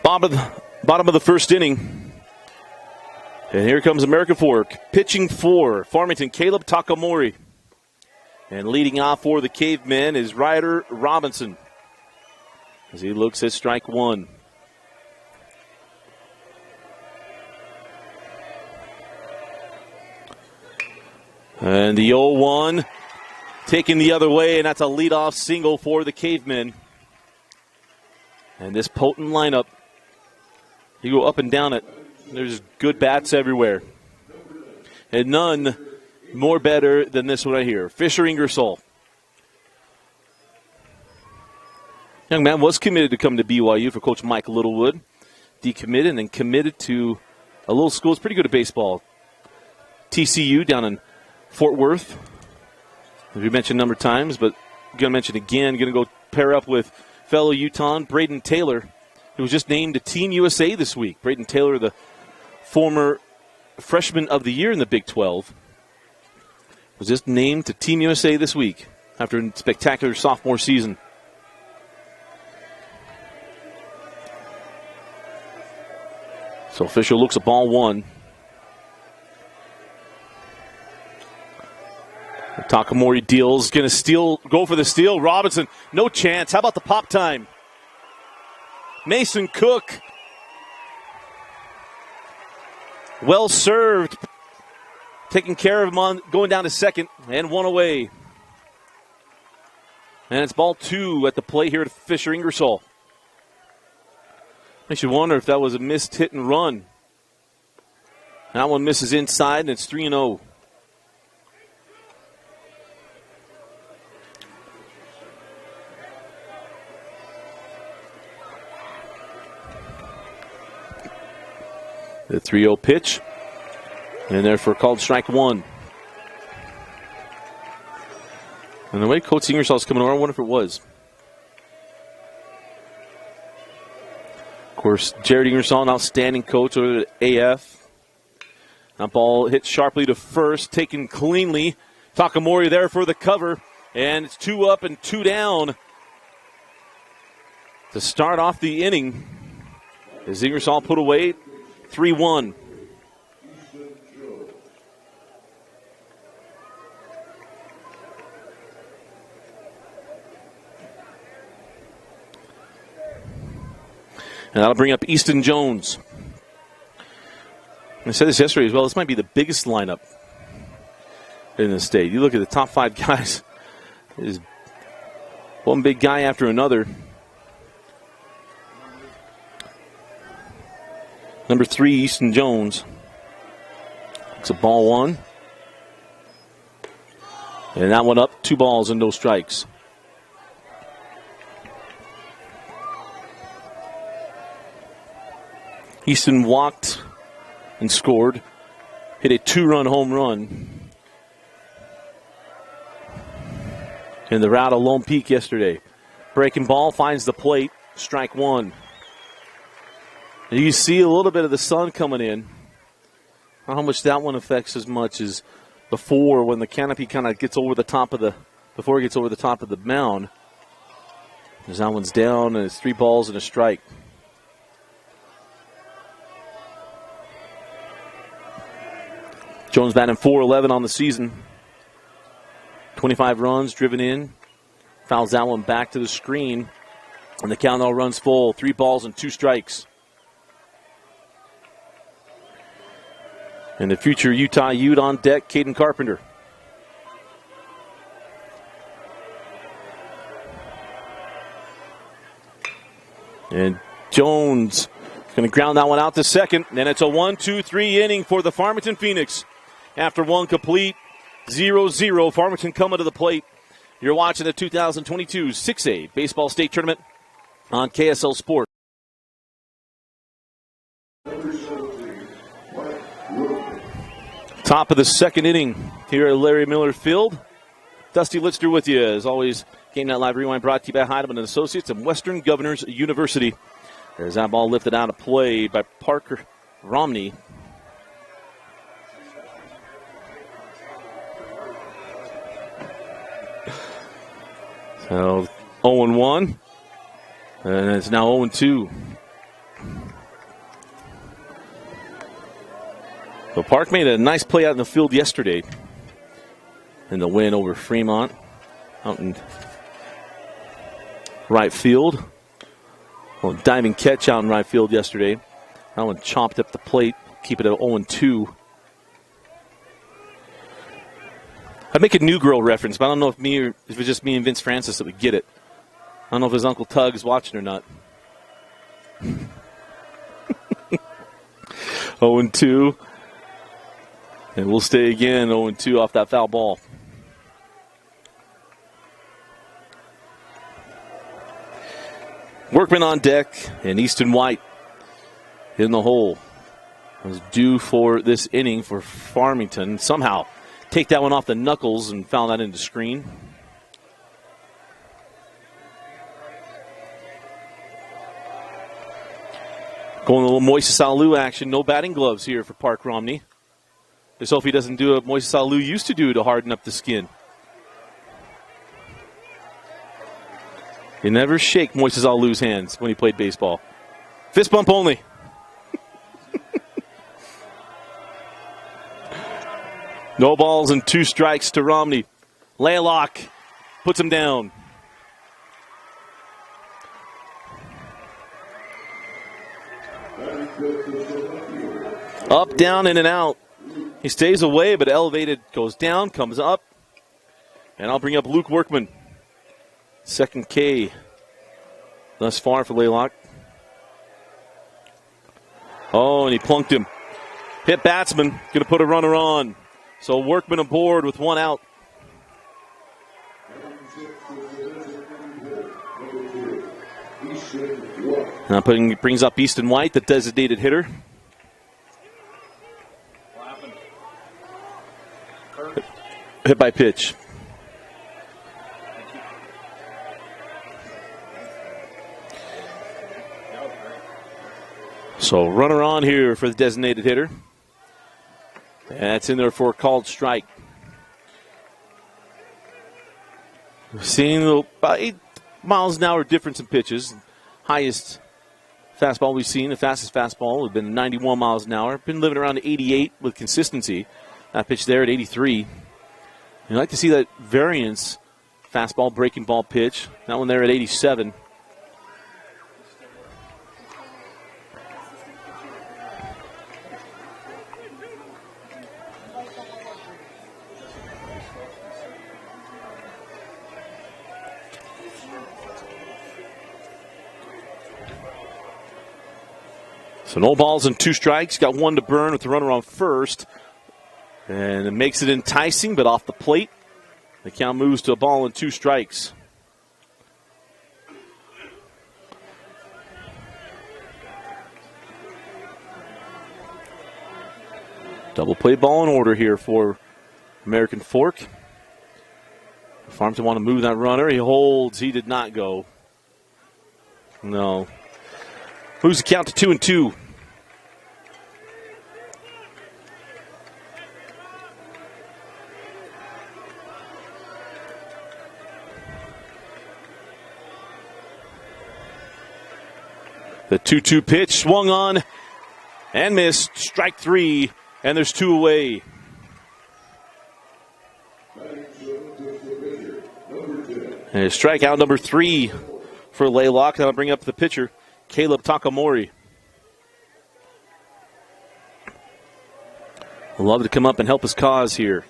Bottom of the first inning. And here comes American Fork. Pitching for Farmington, Caleb Takamori. And leading off for the Cavemen is Ryder Robinson, as he looks at strike one. And the 0-1 taken the other way, and that's a leadoff single for the Cavemen. And this potent lineup, you go up and down it, there's good bats everywhere. And none more better than this one right here, Fisher Ingersoll. Young man was committed to come to BYU for Coach Mike Littlewood. Decommitted and then committed to a little school that's pretty good at baseball. TCU down in Fort Worth, as we mentioned a number of times, but going to mention again, going to go pair up with fellow Utah Braden Taylor, who was just named to Team USA this week. Braden Taylor, the former Freshman of the Year in the Big 12, was just named to Team USA this week after a spectacular sophomore season. So Fisher looks at ball one. Takamori deals, going to go for the steal. Robinson, no chance. How about the pop time? Mason Cook, well served, taking care of him on going down to second, and one away. And it's ball two at the play here at Fisher Ingersoll. Makes you wonder if that was a missed hit and run. That one misses inside, and it's 3-0. The 3-0 pitch, and therefore called strike one. And the way Coach Ingersoll's coming over, I wonder if it was. Of course, Jared Ingersoll, an outstanding coach over at AF. That ball hit sharply to first, taken cleanly. Takamori there for the cover, and it's 2 up and 2 down to start off the inning. As Ingersoll put away 3-1. And that'll bring up Easton Jones. I said this yesterday as well. This might be the biggest lineup in the state. You look at the top 5 guys. There's one big guy after another. Number 3, Easton Jones. It's a ball one. And that one up, 2 balls and no strikes. Easton walked and scored. Hit a 2-run home run in the route of Lone Peak yesterday. Breaking ball finds the plate. Strike one. You see a little bit of the sun coming in. How much that one affects as much as before, when the canopy kind of gets over the top of before it gets over the top of the mound. As that one's down, and it's 3 balls and a strike. Jones batting .411 on the season. 25 runs driven in. Fouls that one back to the screen. And the count now runs full. 3 balls and 2 strikes. And the future Utah Ute on deck, Caden Carpenter. And Jones going to ground that one out to second. And it's a 1-2-3 inning for the Farmington Phoenix. After one complete, 0-0. Farmington coming to the plate. You're watching the 2022 6A Baseball State Tournament on KSL Sports. Top of the second inning here at Larry Miller Field. Dusty Litzter with you. As always, Game Night Live Rewind brought to you by Heidemann & Associates and Western Governors University. There's that ball lifted out of play by Parker Romney. So 0-1. And it's now 0-2. So Park made a nice play out in the field yesterday in the win over Fremont out in right field. Well, diving catch out in right field yesterday. That one chopped up the plate, keep it at 0-2. I'd make a New Girl reference, but I don't know if it's just me and Vince Francis that would get it. I don't know if his Uncle Tug is watching or not. 0-2. And we'll stay again 0-2 off that foul ball. Workman on deck, and Easton White in the hole. Was due for this inning for Farmington. Somehow take that one off the knuckles and foul that into screen. Going a little Moises Alou action. No batting gloves here for Park Romney. Just hope he doesn't do what Moises Alou used to do to harden up the skin. You never shake Moises Alou's hands when he played baseball. Fist bump only. No balls and 2 strikes to Romney. Laylock puts him down. Up, down, in and out. He stays away, but elevated, goes down, comes up. And I'll bring up Luke Workman. Second K thus far for Laylock. Oh, and he plunked him. Hit batsman, going to put a runner on. So Workman aboard with 1 out. Now brings up Easton White, the designated hitter. Hit by pitch. So runner on here for the designated hitter. That's in there for a called strike. We're seeing about 8 miles an hour difference in pitches. Highest fastball we've seen, the fastest fastball, has been 91 miles an hour. Been living around 88 with consistency. That pitch there at 83. You like to see that variance. Fastball, breaking ball pitch. That one there at 87. So no balls and 2 strikes. Got 1 to burn with the runner on first. And it makes it enticing, but off the plate. The count moves to a ball and 2 strikes. Double play ball in order here for American Fork. Farmington want to move that runner. He holds. He did not go. No. Moves the count to 2-2. The 2-2 pitch swung on and missed. Strike 3, and there's 2 away. And strikeout number 3 for Laylock. That'll bring up the pitcher, Caleb Takamori. Would love to come up and help his cause here.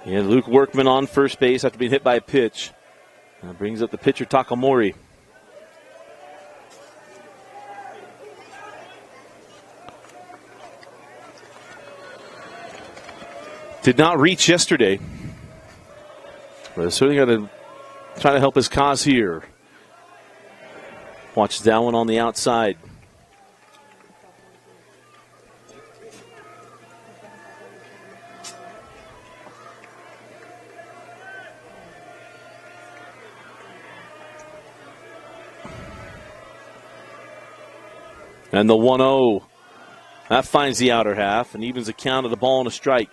And Luke Workman on first base after being hit by a pitch. That brings up the pitcher, Takamori. Did not reach yesterday. But certainly got to try to help his cause here. Watch that one on the outside. And the 1-0. That finds the outer half and evens the count of the ball and a strike.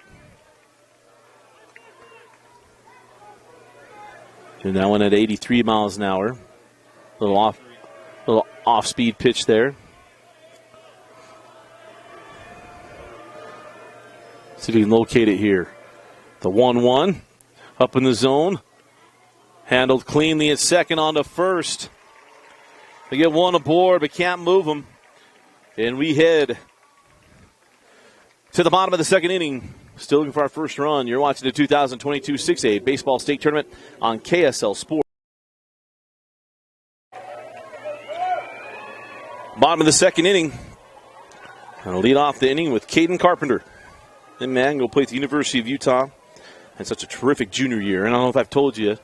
And that one at 83 miles an hour. Little off-speed pitch there. See if we can locate it here. The 1-1 up in the zone. Handled cleanly at second on to first. They get one aboard but can't move them. And we head to the bottom of the second inning. Still looking for our first run. You're watching the 2022 6A Baseball State Tournament on KSL Sports. Bottom of the second inning. Going to lead off the inning with Caden Carpenter. And man, go play at the University of Utah. Had such a terrific junior year. And I don't know if I've told you,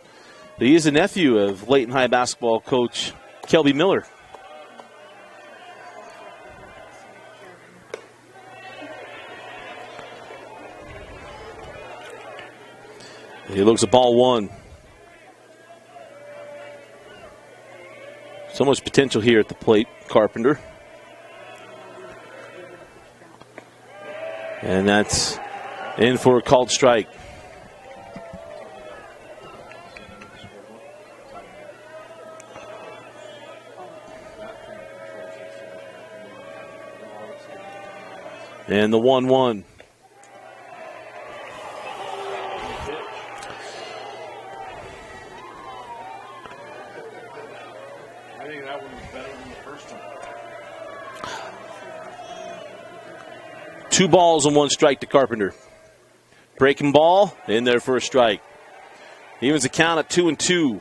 but he is a nephew of Layton High basketball coach Kelby Miller. He looks at ball one. So much potential here at the plate, Carpenter. And that's in for a called strike. And the 1-1. I think that one was better than the first one. 2 balls and 1 strike to Carpenter. Breaking ball in there for a strike. Evens the count at 2-2.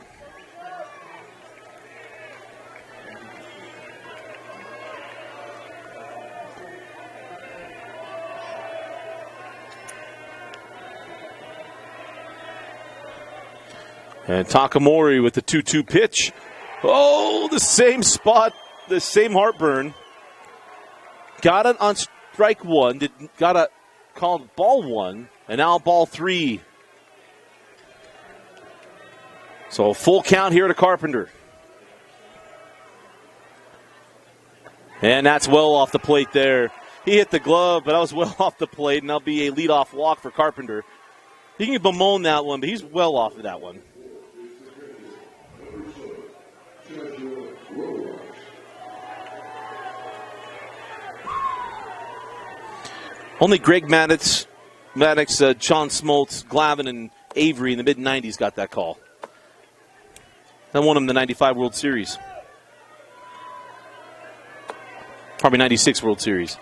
And Takamori with the 2-2 pitch. Oh, the same spot, the same heartburn. Got it on strike 1. Got it called ball 1, and now ball 3. So a full count here to Carpenter. And that's well off the plate there. He hit the glove, but that was well off the plate, and that'll be a leadoff walk for Carpenter. He can bemoan that one, but he's well off of that one. Only Greg Maddox, John Smoltz, Glavin, and Avery in the mid-90s got that call. That won him the 95 World Series. Probably 96 World Series.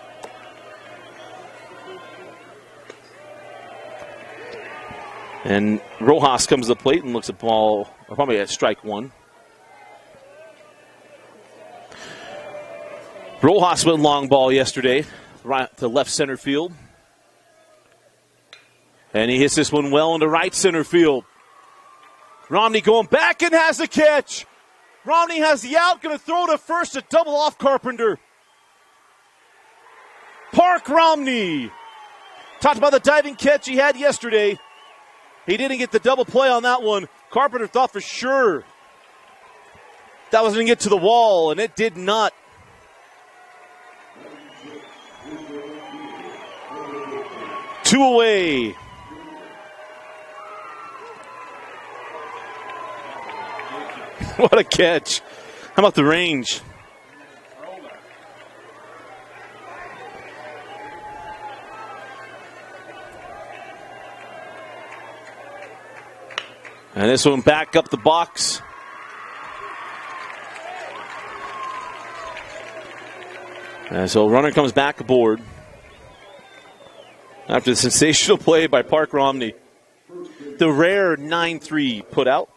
And Rojas comes to the plate and looks at ball, or probably at strike 1. Rojas went long ball yesterday, right to left center field. And he hits this one well into right center field. Romney going back and has the catch. Romney has the out, going to throw to first to double off Carpenter. Park Romney. Talked about the diving catch he had yesterday. He didn't get the double play on that one. Carpenter thought for sure that was going to get to the wall, and it did not. Two away. What a catch. How about the range? And this one back up the box. And so runner comes back aboard after the sensational play by Park Romney. The rare 9-3 put out.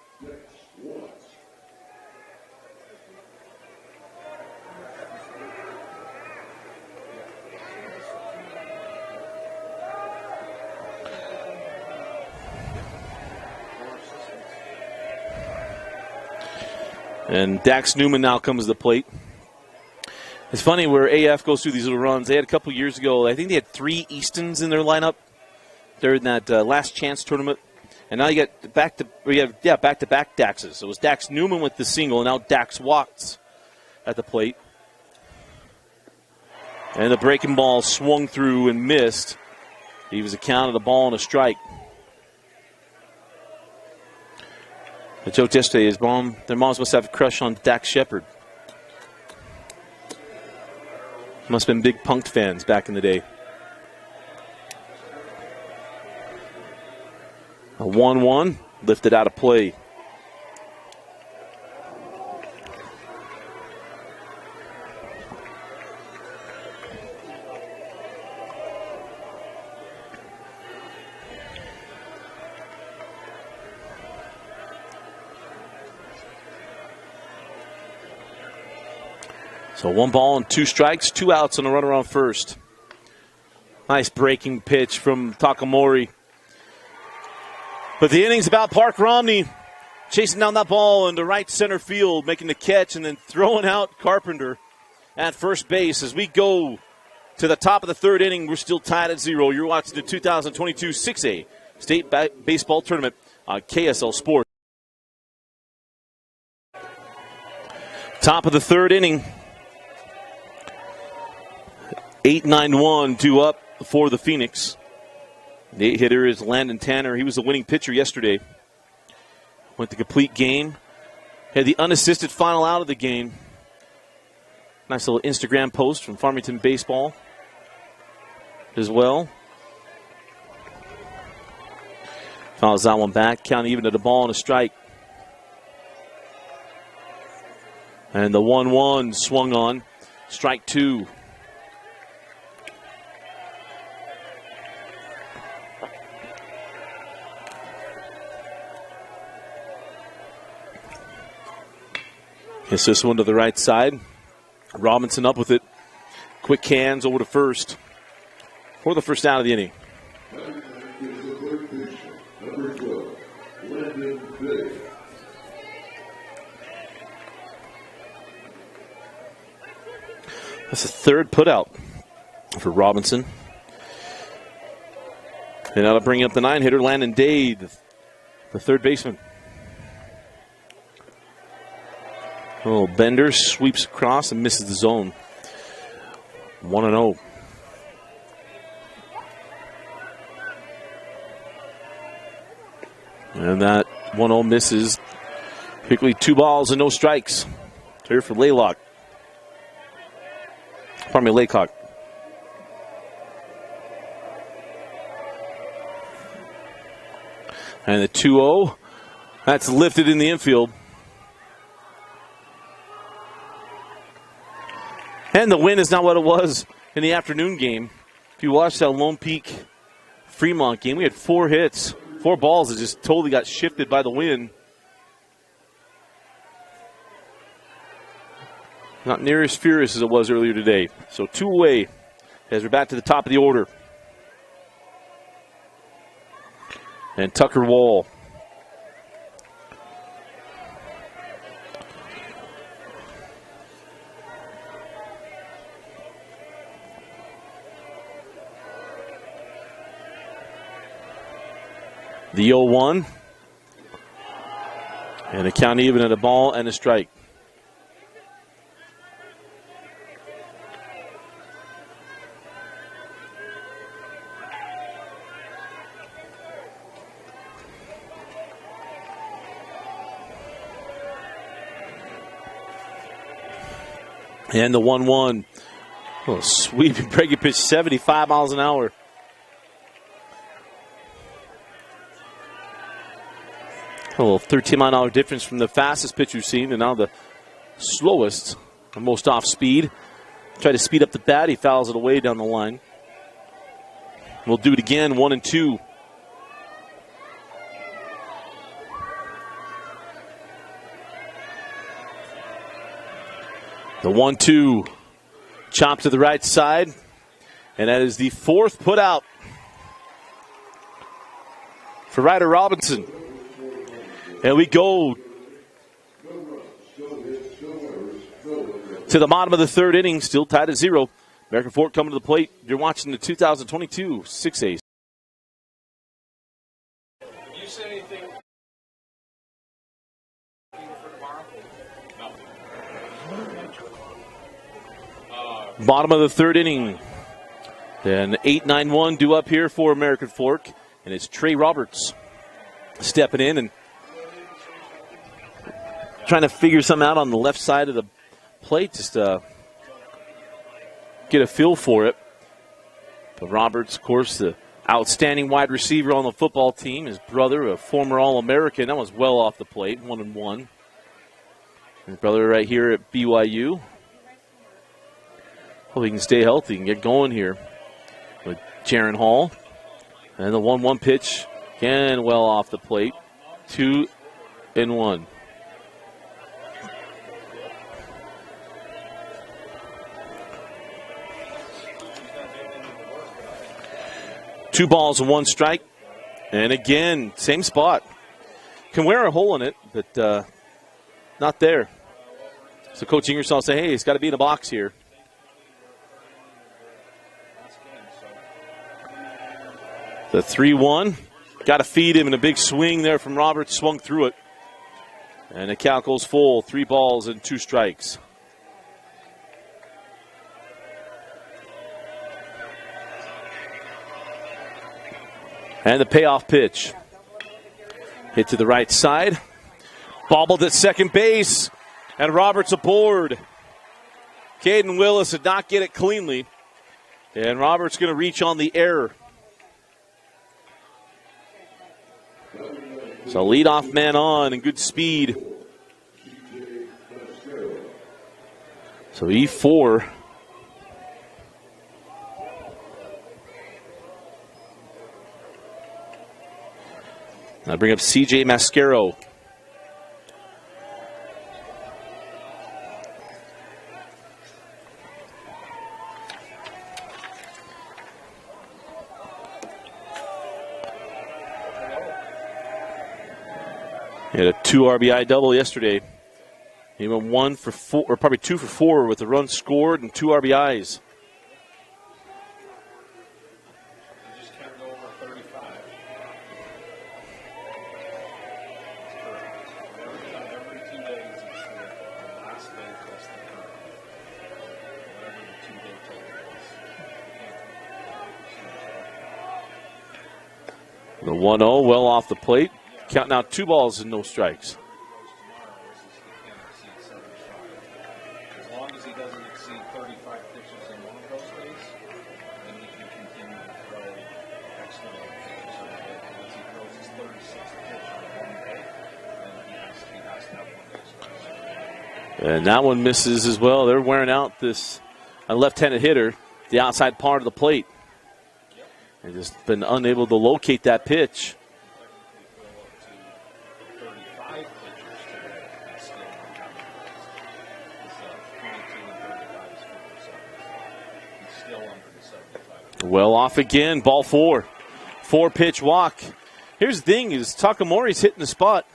And Dax Newman now comes to the plate. It's funny where AF goes through these little runs. They had a couple years ago, I think they had 3 Eastons in their lineup. They're in that last chance tournament. And now you get back-to-back Daxes. So it was Dax Newman with the single, and now Dax Watts at the plate. And the breaking ball swung through and missed. He was a count of the ball and a strike. The joke yesterday is their moms must have a crush on Dax Shepard. Must have been big Punked fans back in the day. A 1-1 lifted out of play. So 1 ball and 2 strikes, 2 outs on the runner on first. Nice breaking pitch from Takamori. But the inning's about Park Romney chasing down that ball into right center field, making the catch, and then throwing out Carpenter at first base. As we go to the top of the 3rd inning, we're still tied at 0. You're watching the 2022 6A State Baseball Tournament on KSL Sports. Top of the 3rd inning. 8-9-1 due up for the Phoenix. The 8-hitter is Landon Tanner. He was the winning pitcher yesterday. Went the complete game. Had the unassisted final out of the game. Nice little Instagram post from Farmington Baseball as well. Fouls that one back. Count even at a ball and a strike. And the 1-1 swung on. Strike 2. Hits this one to the right side. Robinson up with it. Quick hands over to first for the first out of the inning. That's the 3rd putout for Robinson. And that'll bring up the 9-hitter, Landon Day, the 3rd baseman. A little bender, sweeps across and misses the zone. 1-0. And that 1-0 misses. Quickly 2 balls and no strikes. Here for Laylock. Pardon me, Laycock. And the 2-0. That's lifted in the infield. And the win is not what it was in the afternoon game. If you watched that Lone Peak Fremont game, we had 4 hits, 4 balls that just totally got shifted by the wind. Not near as furious as it was earlier today. So 2 away as we're back to the top of the order. And Tucker Wall. The 0-1. And a count even at a ball and a strike. And the 1-1. Oh, sweeping breaking pitch, 75 miles an hour. A little 13-mile-an-hour difference from the fastest pitch we've seen, and now the slowest, the most off speed. Try to speed up the bat. He fouls it away down the line. We'll do it again, 1-2. The 1-2 chop to the right side, and that is the 4th put out for Ryder Robinson. And we go to the bottom of the 3rd inning, still tied at 0. American Fork coming to the plate. You're watching the 2022 6A. You said anything for tomorrow? No. Bottom of the 3rd inning. Then 8-9-1 due up here for American Fork. And it's Trey Roberts stepping in and trying to figure something out on the left side of the plate, just get a feel for it. But Roberts, of course, the outstanding wide receiver on the football team. His brother, a former All-American. That was well off the plate, 1-1. His brother right here at BYU. Hope he can stay healthy and get going here with Jaron Hall. And the 1-1 pitch, again, well off the plate. 2-1. Two balls and one strike. And again, same spot. Can wear a hole in it, but not there. So Coach Ingersoll say, hey, it's got to be in the box here. The 3-1. Got to feed him, and a big swing there from Roberts. Swung through it. And the count goes full. 3 balls and 2 strikes. And the payoff pitch. Hit to the right side. Bobbled at second base. And Roberts aboard. Caden Willis did not get it cleanly. And Roberts going to reach on the error. So leadoff man on and good speed. So E4. I bring up CJ Mascaro. He had a 2 RBI double yesterday. He went 1 for 4, or probably 2 for 4 with the run scored and 2 RBIs. The 1-0 well off the plate. Counting out 2 balls and no strikes. As long as he doesn't exceed 35 pitches in one of those days, then he can continue to throw excellent pitches on the day. Once he throws his 36th pitch on one day, then he has to have 1 day strike. And that one misses as well. They're wearing out this left-handed hitter, the outside part of the plate. They've just been unable to locate that pitch. Well off again, ball 4. 4-pitch walk. Here's the thing is Takamori's hitting the spot.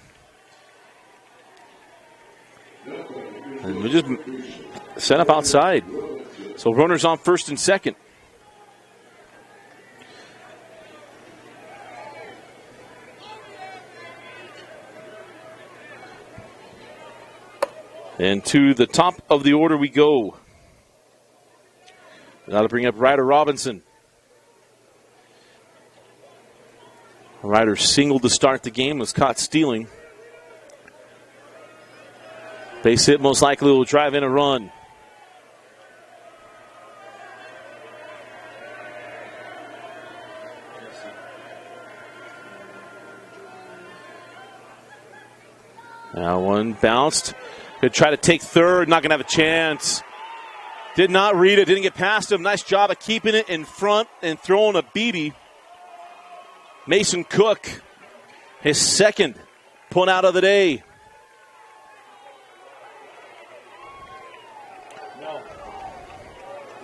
And we just set up outside. So runners on first and second. And to the top of the order we go. Now to bring up Ryder Robinson. Ryder singled to start the game, was caught stealing. Base hit most likely will drive in a run. Now one bounced. Going to try to take third, not going to have a chance. Did not read it, didn't get past him. Nice job of keeping it in front and throwing a BB. Mason Cook, his second punt out of the day. No.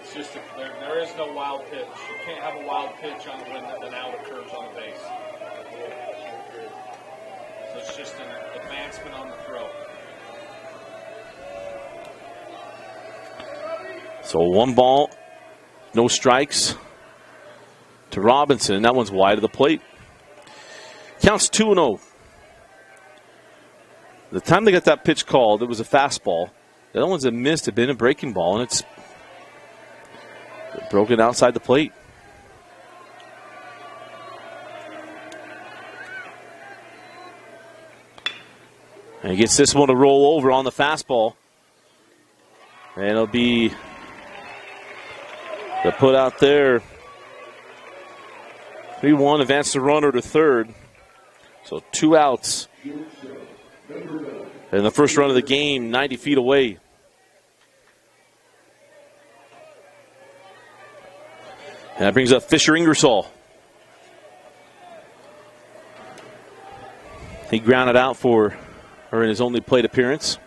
It's just there is no wild pitch. You can't have a wild pitch on when an out occurs on a base. So it's just an advancement on the throw. So 1 ball, no strikes to Robinson. That one's wide of the plate. Counts 2-0. The time they got that pitch called, it was a fastball. The other ones that missed had been a breaking ball, and it's broken outside the plate. And he gets this one to roll over on the fastball. And it'll be the put out there. 3-1, advance the runner to third. So 2 outs. And the first run of the game, 90 feet away. And that brings up Fisher Ingersoll. He grounded out in his only plate appearance.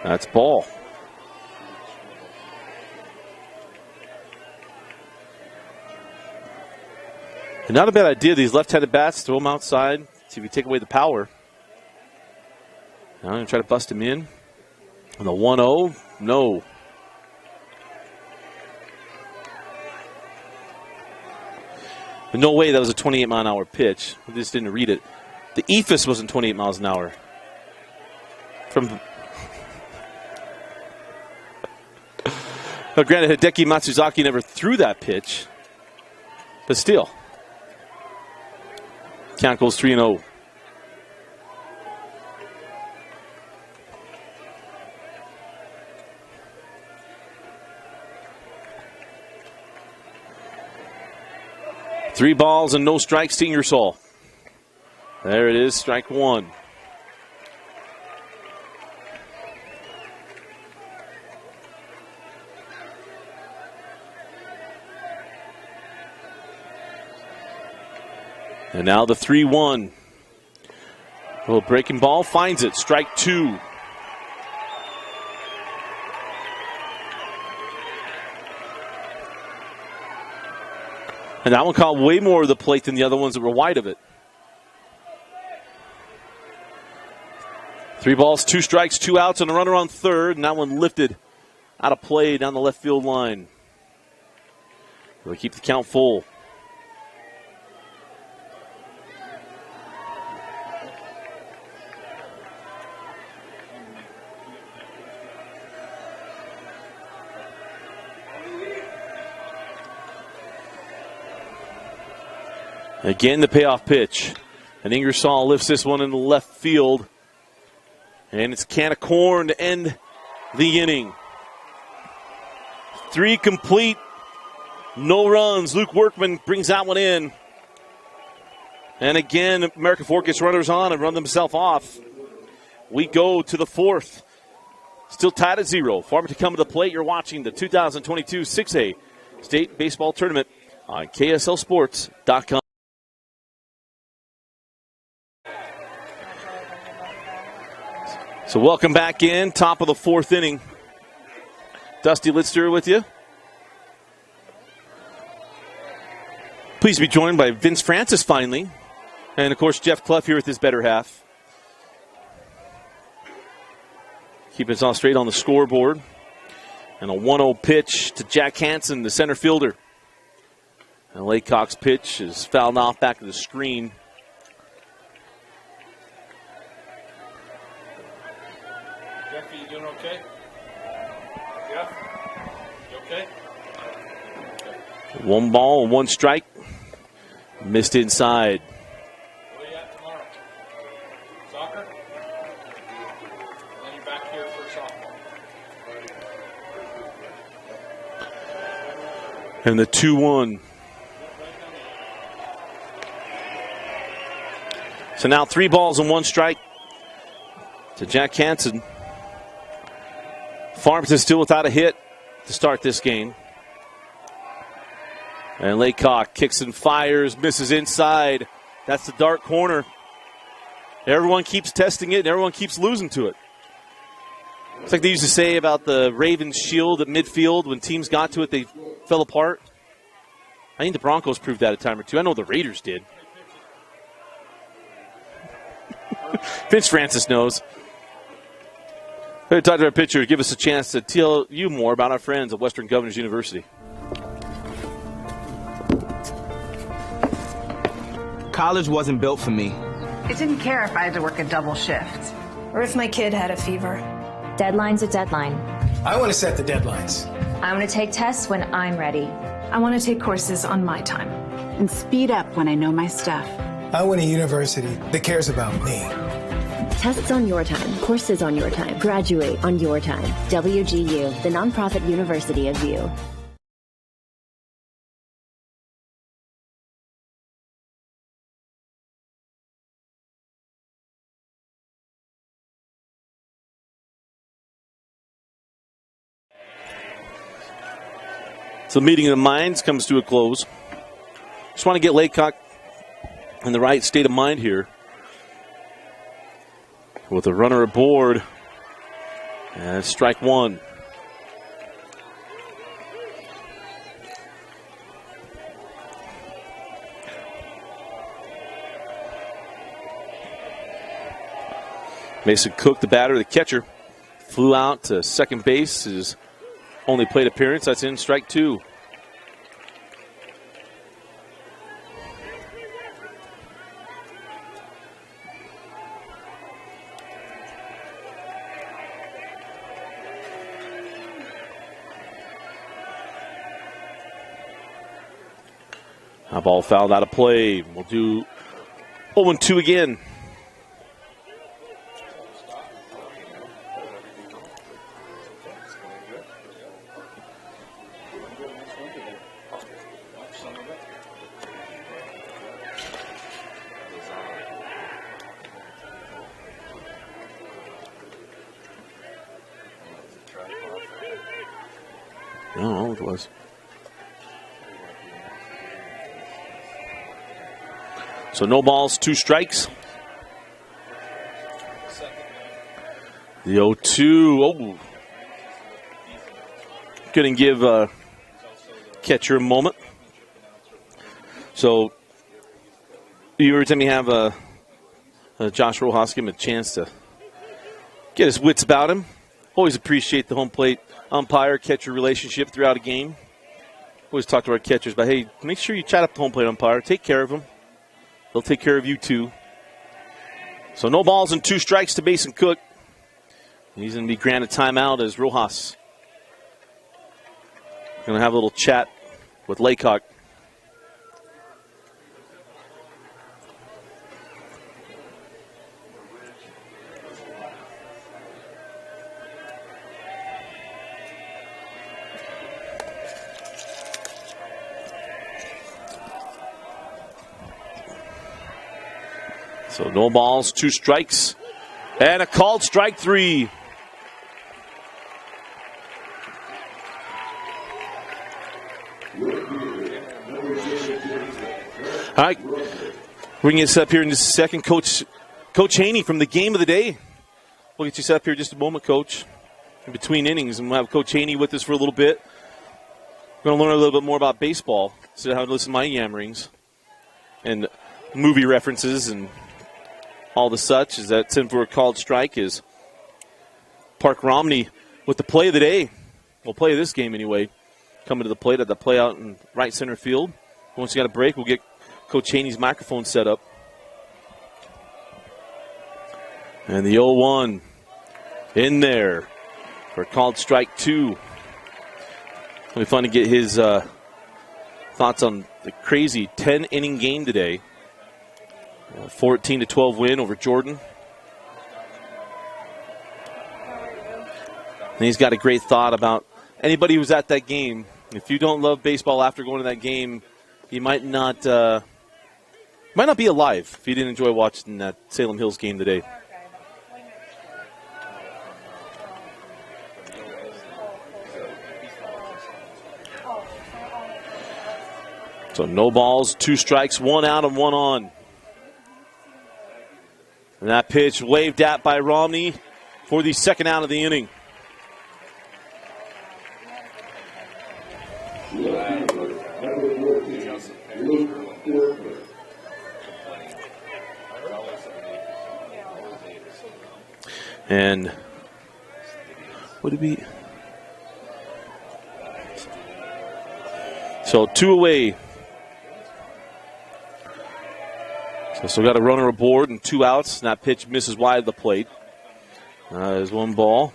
That's ball. And not a bad idea, these left-handed bats, throw them outside, see if you take away the power. Now I'm going to try to bust him in. On the 1-0, no. But no way that was a 28-mile-an-hour pitch. We just didn't read it. The ephus wasn't 28 miles an hour. Now, granted, Hideki Matsuzaki never threw that pitch, but still. Count goes 3-0. Three balls and no strikes to Ingersoll. There it is, strike one. And now the 3-1. Little breaking ball, finds it, strike two. And that one caught way more of the plate than the other ones that were wide of it. 3 balls, 2 strikes, 2 outs, and a runner on third. And that one lifted out of play down the left field line. We'll keep the count full. Again, the payoff pitch. And Ingersoll lifts this one in the left field. And it's a can of corn to end the inning. 3 complete, no runs. Luke Workman brings that one in. And again, American Fork gets runners on and run themselves off. We go to the 4th. Still tied at 0. Farmington come to the plate. You're watching the 2022 6A State Baseball Tournament on KSLSports.com. So welcome back in, top of the 4th inning. Dusty Litster with you. Pleased to be joined by Vince Francis finally. And, of course, Jeff Clough here with his better half. Keeping us all straight on the scoreboard. And a 1-0 pitch to Jack Hansen, the center fielder. And Laycock's pitch is fouled off back to the screen. Jeffy, you doing okay? Jeff? You okay? 1 ball and 1 strike. Missed inside. Where are you at tomorrow? Soccer? And then you're back here for softball. And the 2-1. So now 3 balls and 1 strike to Jack Hansen. Farmington still without a hit to start this game. And Laycock kicks and fires, misses inside. That's the dark corner. Everyone keeps testing it, and everyone keeps losing to it. It's like they used to say about the Ravens' shield at midfield. When teams got to it, they fell apart. I think the Broncos proved that a time or two. I know the Raiders did. Vince Francis knows. We're going to talk to our pitcher, give us a chance to tell you more about our friends at Western Governors University. College wasn't built for me. I didn't care if I had to work a double shift. Or if my kid had a fever. Deadline's a deadline. I want to set the deadlines. I want to take tests when I'm ready. I want to take courses on my time. And speed up when I know my stuff. I want a university that cares about me. Tests on your time, courses on your time, graduate on your time. WGU, the nonprofit university of you. So the meeting of the minds comes to a close. Just want to get Laycock in the right state of mind here. With a runner aboard. And strike one. Mason Cook, the batter, the catcher, flew out to second base. His only plate appearance. That's in strike two. A ball fouled out of play. We'll do 0-2 again. I don't know what it was. So no balls, 2 strikes. The 0-2. Oh. Couldn't give catcher a moment. So every time you have Josh Rojas, give him a chance to get his wits about him. Always appreciate the home plate umpire-catcher relationship throughout a game. Always talk to our catchers about, hey, make sure you chat up the home plate umpire. Take care of him. They'll take care of you, too. So no balls and 2 strikes to Mason Cook. He's going to be granted timeout as Rojas going to have a little chat with Laycock. So no balls, 2 strikes, and a called strike 3. All right, bringing us up here in just a second, Coach Haney from the game of the day. We'll get you set up here in just a moment, Coach, in between innings, and we'll have Coach Haney with us for a little bit. We're going to learn a little bit more about baseball, so how to listen to my yammerings and movie references and all the such. Is that in for a called strike is Park Romney with the play of the day. Well, play of this game anyway. Coming to the plate at the play out in right center field. Once you got a break, we'll get Coach Haney's microphone set up. And the 0-1 in there for called strike 2. It'll be fun to get his thoughts on the crazy 10-inning game today. 14-12 win over Jordan. And he's got a great thought about anybody who was at that game. If you don't love baseball after going to that game, you might not be alive if you didn't enjoy watching that Salem Hills game today. So no balls, 2 strikes, 1 out and 1 on. And that pitch waved at by Romney for the second out of the inning. And what did we? So 2 away. So still got a runner aboard and 2 outs. And that pitch misses wide of the plate. There's 1 ball.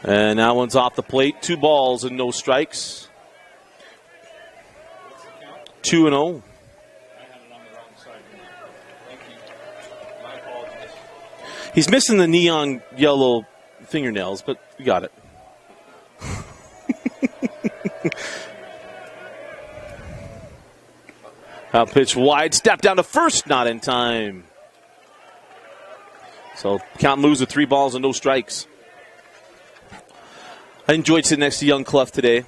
And that one's off the plate. 2 balls and no strikes. 2-0. He's missing the neon yellow fingernails, but we got it. Out pitch wide, step down to first, not in time. So count moves with 3 balls and no strikes. I enjoyed sitting next to young Clough today.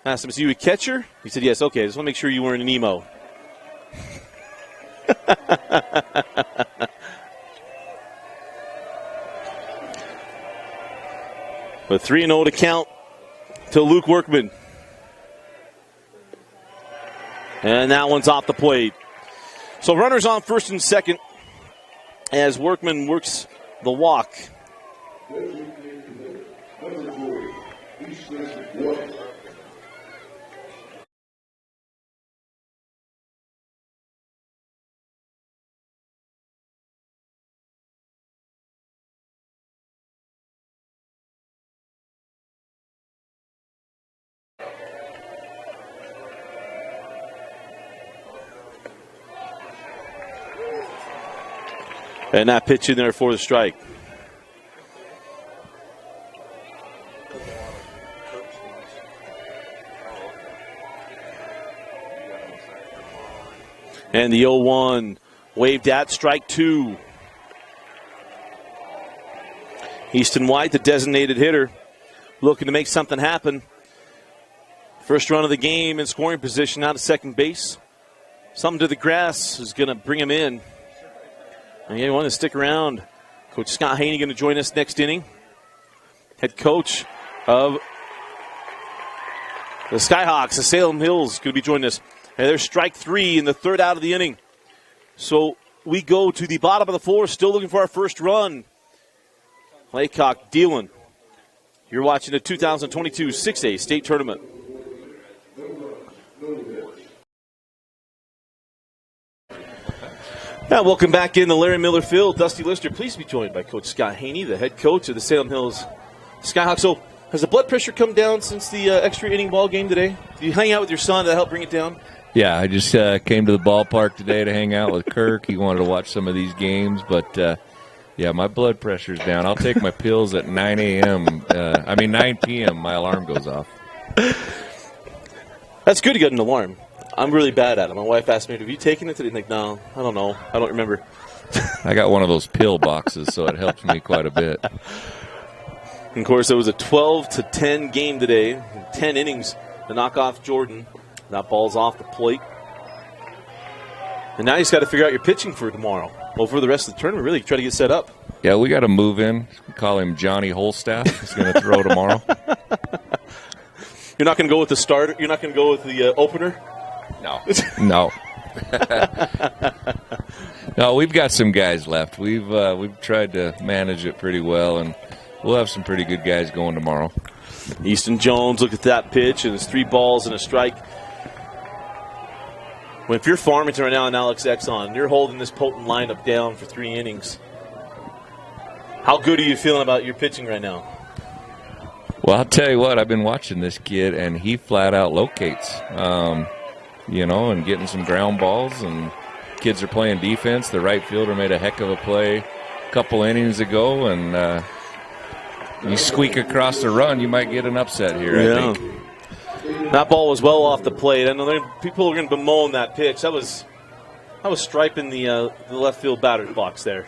I asked him, is you a catcher? He said, yes. Okay, I just want to make sure you weren't an emo. But 3-0 to count to Luke Workman. And that one's off the plate. So runners on first and second as Workman works the walk. And that pitch in there for the strike. And the 0-1 waved at strike 2. Easton White, the designated hitter, looking to make something happen. First run of the game in scoring position out of second base. Something to the grass is going to bring him in. And you want to stick around. Coach Scott Haney going to join us next inning. Head coach of the Skyhawks, the Salem Hills, going to be joining us. And there's strike 3 in the third out of the inning. So we go to the bottom of the 4th, still looking for our first run. Laycock dealing. You're watching the 2022 6A state tournament. Now, welcome back in the Larry Miller Field. Dusty Lister, please be joined by Coach Scott Haney, the head coach of the Salem Hills Skyhawks. So, has the blood pressure come down since the extra inning ball game today? Did you hang out with your son to help bring it down? Yeah, I just came to the ballpark today to hang out with Kirk. He wanted to watch some of these games, but yeah, my blood pressure's down. I'll take my pills at 9 p.m. My alarm goes off. That's good to get an alarm. I'm really bad at it. My wife asked me, have you taken it today? I'm like, no, I don't know. I don't remember. I got one of those pill boxes, so it helps me quite a bit. And of course, it was a 12-10 game today. 10 innings to knock off Jordan. That ball's off the plate. And now you just got to figure out your pitching for tomorrow. Well, for the rest of the tournament, really try to get set up. Yeah, we got to move in. We call him Johnny Holstaff. He's going to throw tomorrow. You're not going to go with the starter? You're not going to go with the opener? No. No, we've got some guys left. We've tried to manage it pretty well, and we'll have some pretty good guys going tomorrow. Easton Jones, look at that pitch, and it's 3 balls and a strike. Well, if you're Farmington right now and Alex Exxon, you're holding this potent lineup down for 3 innings. How good are you feeling about your pitching right now? Well, I'll tell you what, I've been watching this kid, and he flat out locates. And getting some ground balls, and kids are playing defense. The right fielder made a heck of a play a couple innings ago, and you squeak across the run, you might get an upset here, I think. That ball was well off the plate. I know people are going to bemoan that pitch. That was striping the left field batter's box there.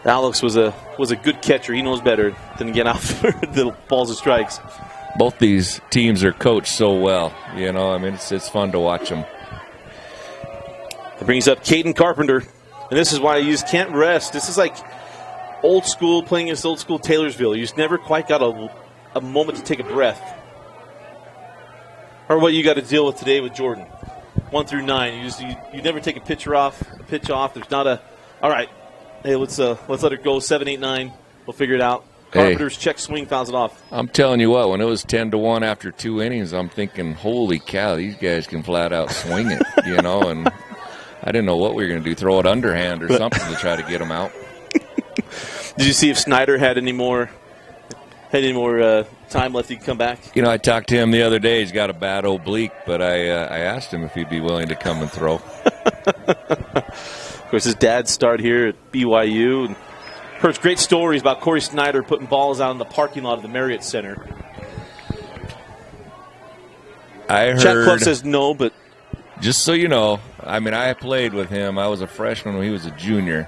Alex was a good catcher. He knows better than to get out for the balls and strikes. Both these teams are coached so well. It's fun to watch them. That brings up Caden Carpenter. And this is why you just can't rest. This is like old school, playing against old school Taylorsville. You just never quite got a moment to take a breath. Or what you got to deal with today with Jordan. 1 through 9. You never take a pitch off. There's not a, all right, hey, let's let it go. 7, 8, 9. We'll figure it out. Carpenter's check swing fouls it off. I'm telling you what, when it was 10-1 after 2 innings, I'm thinking, holy cow, these guys can flat out swing it, and I didn't know what we were going to do, throw it underhand or something to try to get them out. Did you see if Snyder had any more time left he could come back? I talked to him the other day. He's got a bad oblique, but I asked him if he'd be willing to come and throw. Of course, his dad started here at BYU and heard great stories about Corey Snyder putting balls out in the parking lot of the Marriott Center. I heard. Chat Club says no, but just so you know, I mean, I played with him. I was a freshman when he was a junior.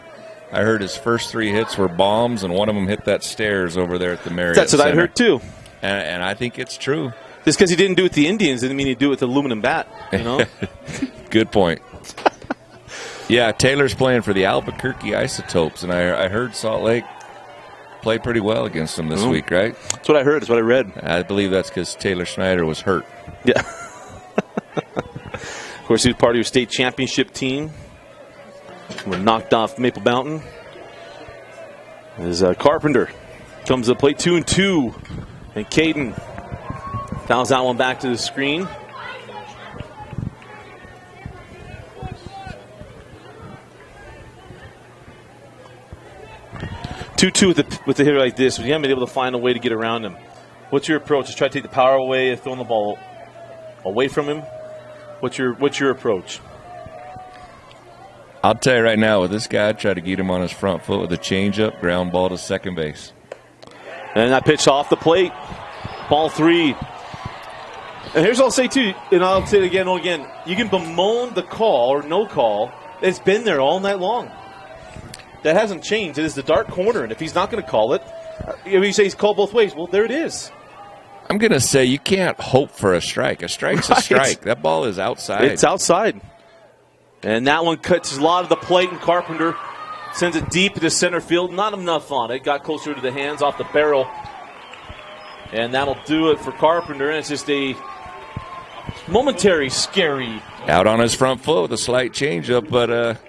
I heard his first 3 hits were bombs, and one of them hit that stairs over there at the Marriott that's what Center. I heard too. And I think it's true. Just because he didn't do it with the Indians didn't mean he'd do it with the aluminum bat. You know. Good point. Yeah, Taylor's playing for the Albuquerque Isotopes, and I heard Salt Lake played pretty well against them this week, right? That's what I heard. That's what I read. I believe that's because Taylor Schneider was hurt. Yeah. Of course, he was part of your state championship team. We're knocked off Maple Mountain. As Carpenter comes to the plate, 2-2. And Caden fouls that one back to the screen. With the hitter like this, when you haven't been able to find a way to get around him, what's your approach? Just try to take the power away, throwing the ball away from him? What's your approach? I'll tell you right now, with this guy, I try to get him on his front foot with a changeup, ground ball to second base. And that pitch off the plate. Ball 3. And here's what I'll say, too, and I'll say it again and again. You can bemoan the call or no call. It's been there all night long. That hasn't changed. It is the dark corner, and if he's not going to call it, you say he's called both ways. Well, there it is. I'm going to say you can't hope for a strike. A strike's a strike. That ball is outside. It's outside. And that one cuts a lot of the plate, and Carpenter sends it deep into center field. Not enough on it. Got closer to the hands off the barrel. And that'll do it for Carpenter, and it's just a momentary scary. Out on his front foot with a slight changeup, but,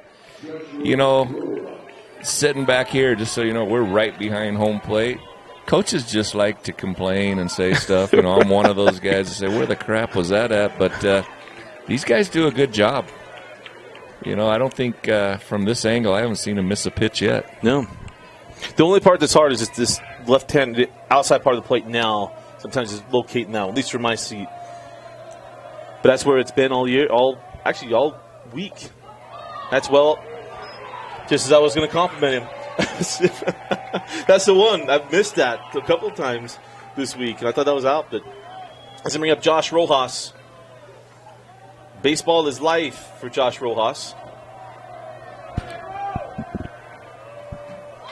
sitting back here, just so you know, we're right behind home plate. Coaches just like to complain and say stuff. I'm one of those guys that say, where the crap was that at? But these guys do a good job. I don't think from this angle, I haven't seen him miss a pitch yet. No. The only part that's hard is just this left-handed outside part of the plate now. Sometimes it's locating now, at least from my seat. But that's where it's been all year, all week. That's just as I was going to compliment him. That's the one. I've missed that a couple of times this week, and I thought that was out. But as I bring up Josh Rojas, baseball is life for Josh Rojas.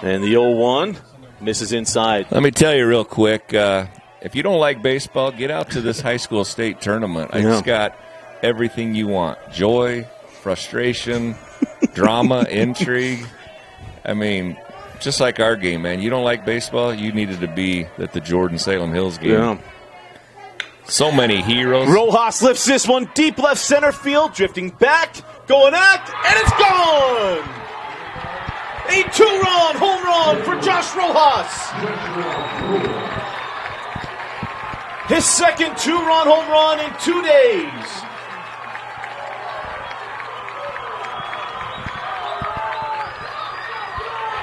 And the 0-1 misses inside. Let me tell you real quick, if you don't like baseball, get out to this high school state tournament. It's got everything you want. Joy, frustration, drama, intrigue. I mean, just like our game, man. You don't like baseball, you needed to be at the Jordan-Salem Hills game. Yeah. So many heroes. Rojas lifts this one deep left center field, drifting back, going at, and it's gone! A 2-run home run for Josh Rojas. His second 2-run home run in 2 days.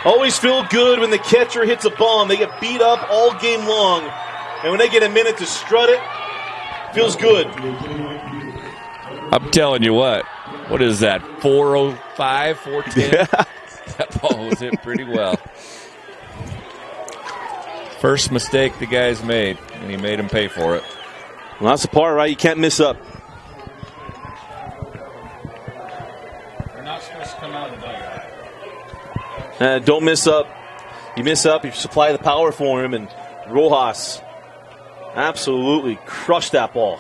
Always feel good when the catcher hits a bomb. They get beat up all game long. And when they get a minute to strut it, feels good. I'm telling you what is that, 405, 410? Yeah. That ball was hit pretty well. First mistake the guy's made, and he made him pay for it. Well, that's the part, right? You can't miss up. They're not supposed to come out of the dugout. Don't miss up. You miss up, you supply the power for him, and Rojas absolutely crushed that ball.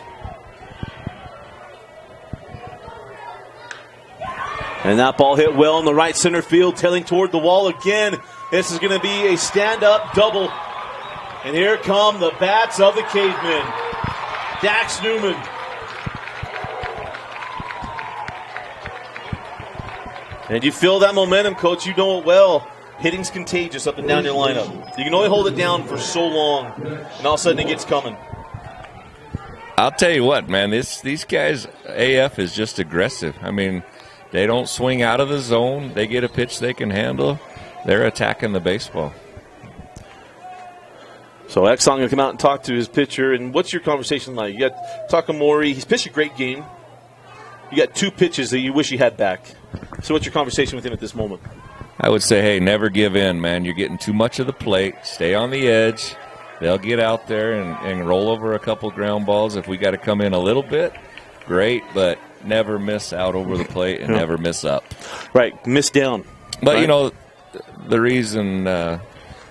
And that ball hit well in the right center field, tailing toward the wall again. This is going to be a stand-up double. And here come the bats of the Cavemen. Dax Newman. And you feel that momentum, Coach. You know it well. Hitting's contagious up and down your lineup. You can only hold it down for so long, and all of a sudden it gets coming. I'll tell you what, man. These guys, AF is just aggressive. I mean, they don't swing out of the zone. They get a pitch they can handle. They're attacking the baseball. So Exxon going to come out and talk to his pitcher. And what's your conversation like? You got Takamori. He's pitched a great game. You got 2 pitches that you wish you had back. So what's your conversation with him at this moment? I would say, hey, never give in, man. You're getting too much of the plate. Stay on the edge. They'll get out there and roll over a couple ground balls. If we got to come in a little bit, great, but never miss out over the plate and never miss up. Right, miss down. But, right? The reason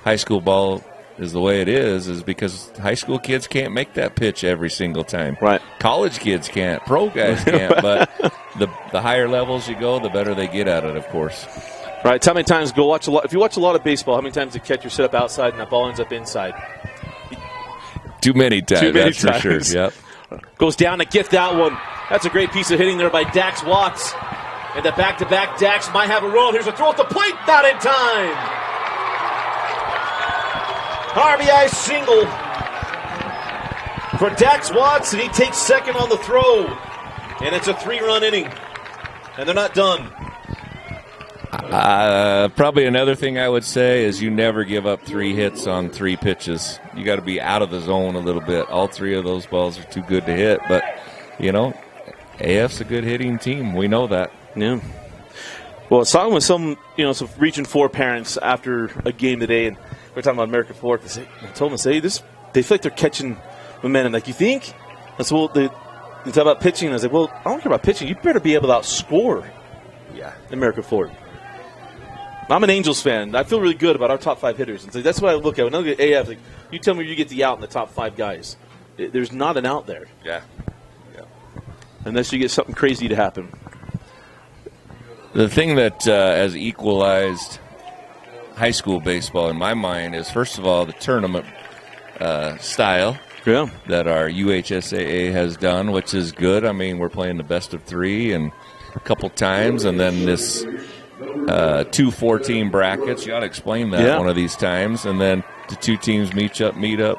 high school ball is the way it is because high school kids can't make that pitch every single time. Right. College kids can't. Pro guys can't. But the higher levels you go, the better they get at it, of course. Right. How many times go watch a lot? If you watch a lot of baseball, how many times the catcher set up outside and that ball ends up inside? Too many times. Too many that's times. for sure. Yep. Goes down to get that one. That's a great piece of hitting there by Dax Watts. And the back-to-back, Dax might have a roll. Here's a throw at the plate. Not in time. RBI single for Dax Watts, and he takes second on the throw. And it's a 3-run inning. And they're not done. Probably another thing I would say is you never give up 3 hits on 3 pitches. You got to be out of the zone a little bit. All 3 of those balls are too good to hit. But, AF's a good hitting team. We know that. Yeah. Well, I was talking with some Region 4 parents after a game today, and we're talking about American Fork. I told them, they feel like they're catching momentum. Like, you think? I said, well, they talk about pitching. And I was like, well, I don't care about pitching. You better be able to outscore American Fork. I'm an Angels fan. I feel really good about our top 5 hitters. And so that's what I look at. When I look at AF, like, you tell me you get the out in the top 5 guys. There's not an out there. Yeah. Unless you get something crazy to happen. The thing that has equalized high school baseball in my mind is, first of all, the tournament style that our UHSAA has done, which is good. I mean, we're playing the best of 3 and a couple times, and then this 2 4-team brackets. You ought to explain that one of these times, and then the 2 teams meet up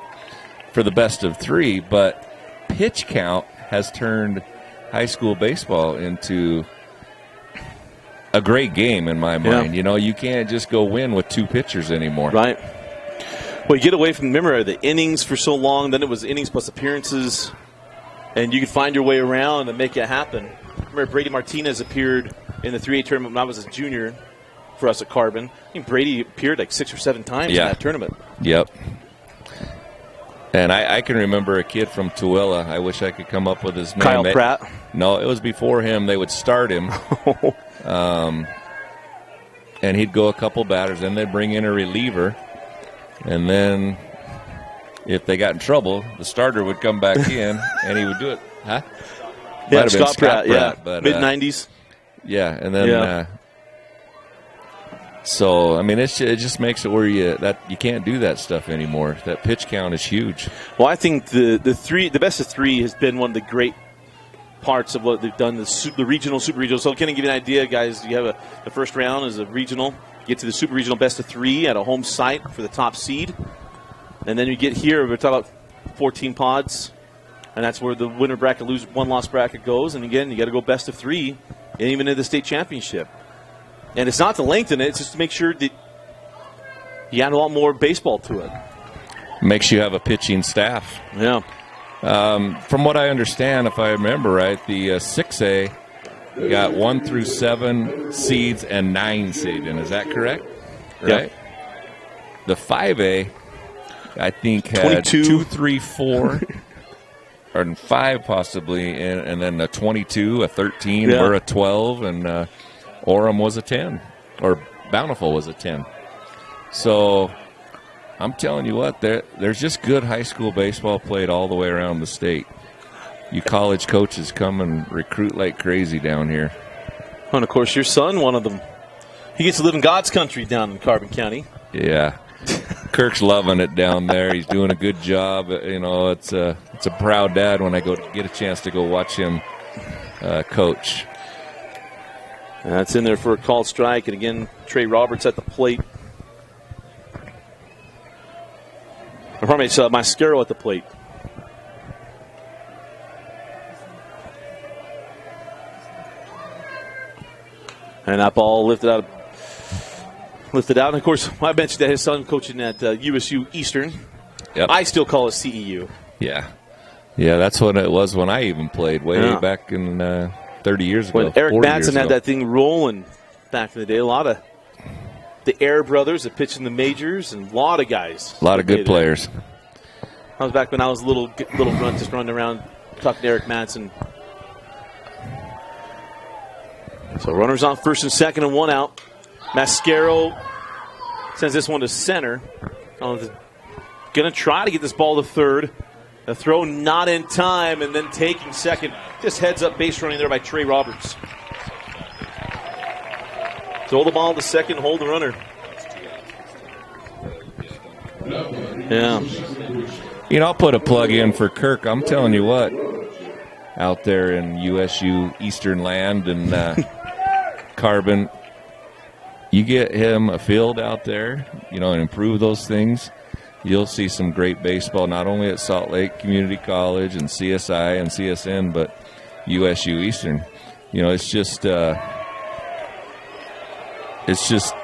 for the best of 3. But pitch count has turned high school baseball into a great game in my mind. You can't just go win with 2 pitchers anymore. Right. Well, you get away from, remember, the innings for so long. Then it was innings plus appearances, and you could find your way around and make it happen. Remember, Brady Martinez appeared in the 3A tournament when I was a junior for us at Carbon. I think Brady appeared like 6 or 7 times in that tournament. Yep. And I can remember a kid from Tooele. I wish I could come up with his name. Kyle Pratt? No, it was before him. They would start him. And he'd go a couple batters. Then they'd bring in a reliever. And then if they got in trouble, the starter would come back in, and he would do it. Huh? Yeah, Scott Pratt, but, mid-90s. Yeah, and then so, I mean, it just makes it where you can't do that stuff anymore. That pitch count is huge. Well, I think the best of 3 has been one of the great parts of what they've done, the regional, super regional. So can I give you an idea, guys? You have the first round is a regional. You get to the super regional best of 3 at a home site for the top seed. And then you get here, we're talking about 14 pods. And that's where the winner bracket, one-loss bracket goes. And again, you got to go best of 3, and even in the state championship. And it's not to lengthen it; it's just to make sure that you add a lot more baseball to it. Makes you have a pitching staff. Yeah. From what I understand, if I remember right, the 6A got 1 through 7 seeds and 9 seeded. Is that correct? Right. Yep. The 5A, I think, had 22. 2, 3, 4. Or 5 possibly, and then a 22, a 13, we're a 12, and Orem was a 10, or Bountiful was a 10. So I'm telling you what, there's just good high school baseball played all the way around the state. You college coaches come and recruit like crazy down here. And, of course, your son, one of them. He gets to live in God's country down in Carbon County. Yeah. Kirk's loving it down there. He's doing a good job. It's a proud dad when I get a chance to go watch him coach. And that's in there for a called strike. And again, Trey Roberts at the plate. Or pardon me, it's Mascaro at the plate. And that ball lifted out. And, of course, I mentioned that his son coaching at USU Eastern. Yep. I still call it CEU. Yeah. Yeah, that's what it was when I even played way back in 30 years ago. When Eric Matson had that thing rolling back in the day, a lot of the Air brothers that pitched in the majors and a lot of guys. A lot of good players. That was back when I was a little grunt, just running around talking to Eric Madsen. So runners on first and second and one out. Mascaro sends this one to center. Going to try to get this ball to third. The throw not in time, and then taking second. Just heads up base running there by Trey Roberts. Throw the ball to second, hold the runner. Yeah. You know, I'll put a plug in for Kirk. I'm telling you what, out there in USU Eastern Land and Carbon, you get him a field out there, and improve those things, you'll see some great baseball, not only at Salt Lake Community College and CSI and CSN, but USU Eastern. It's just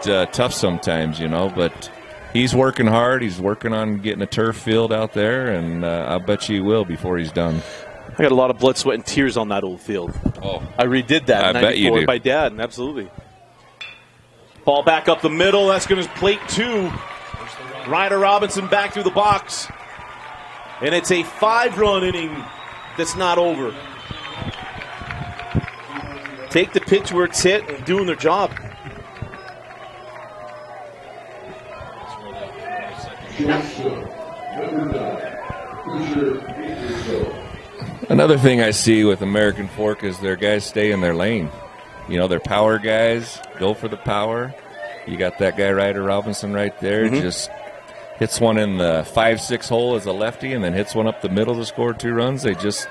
tough sometimes, but he's working hard. He's working on getting a turf field out there, and I bet you he will before he's done. I got a lot of blood, sweat, and tears on that old field. Oh, I redid that in I bet you '94 do. by Dad, absolutely. Ball back up the middle. That's going to plate 2. Ryder Robinson back through the box. And it's a 5-run inning that's not over. Take the pitch where it's hit and doing their job. Another thing I see with American Fork is their guys stay in their lane. Their power guys go for the power. You got that guy, Ryder Robinson, right there. Just hits one in the 5-6 hole as a lefty and then hits one up the middle to score 2 runs. They just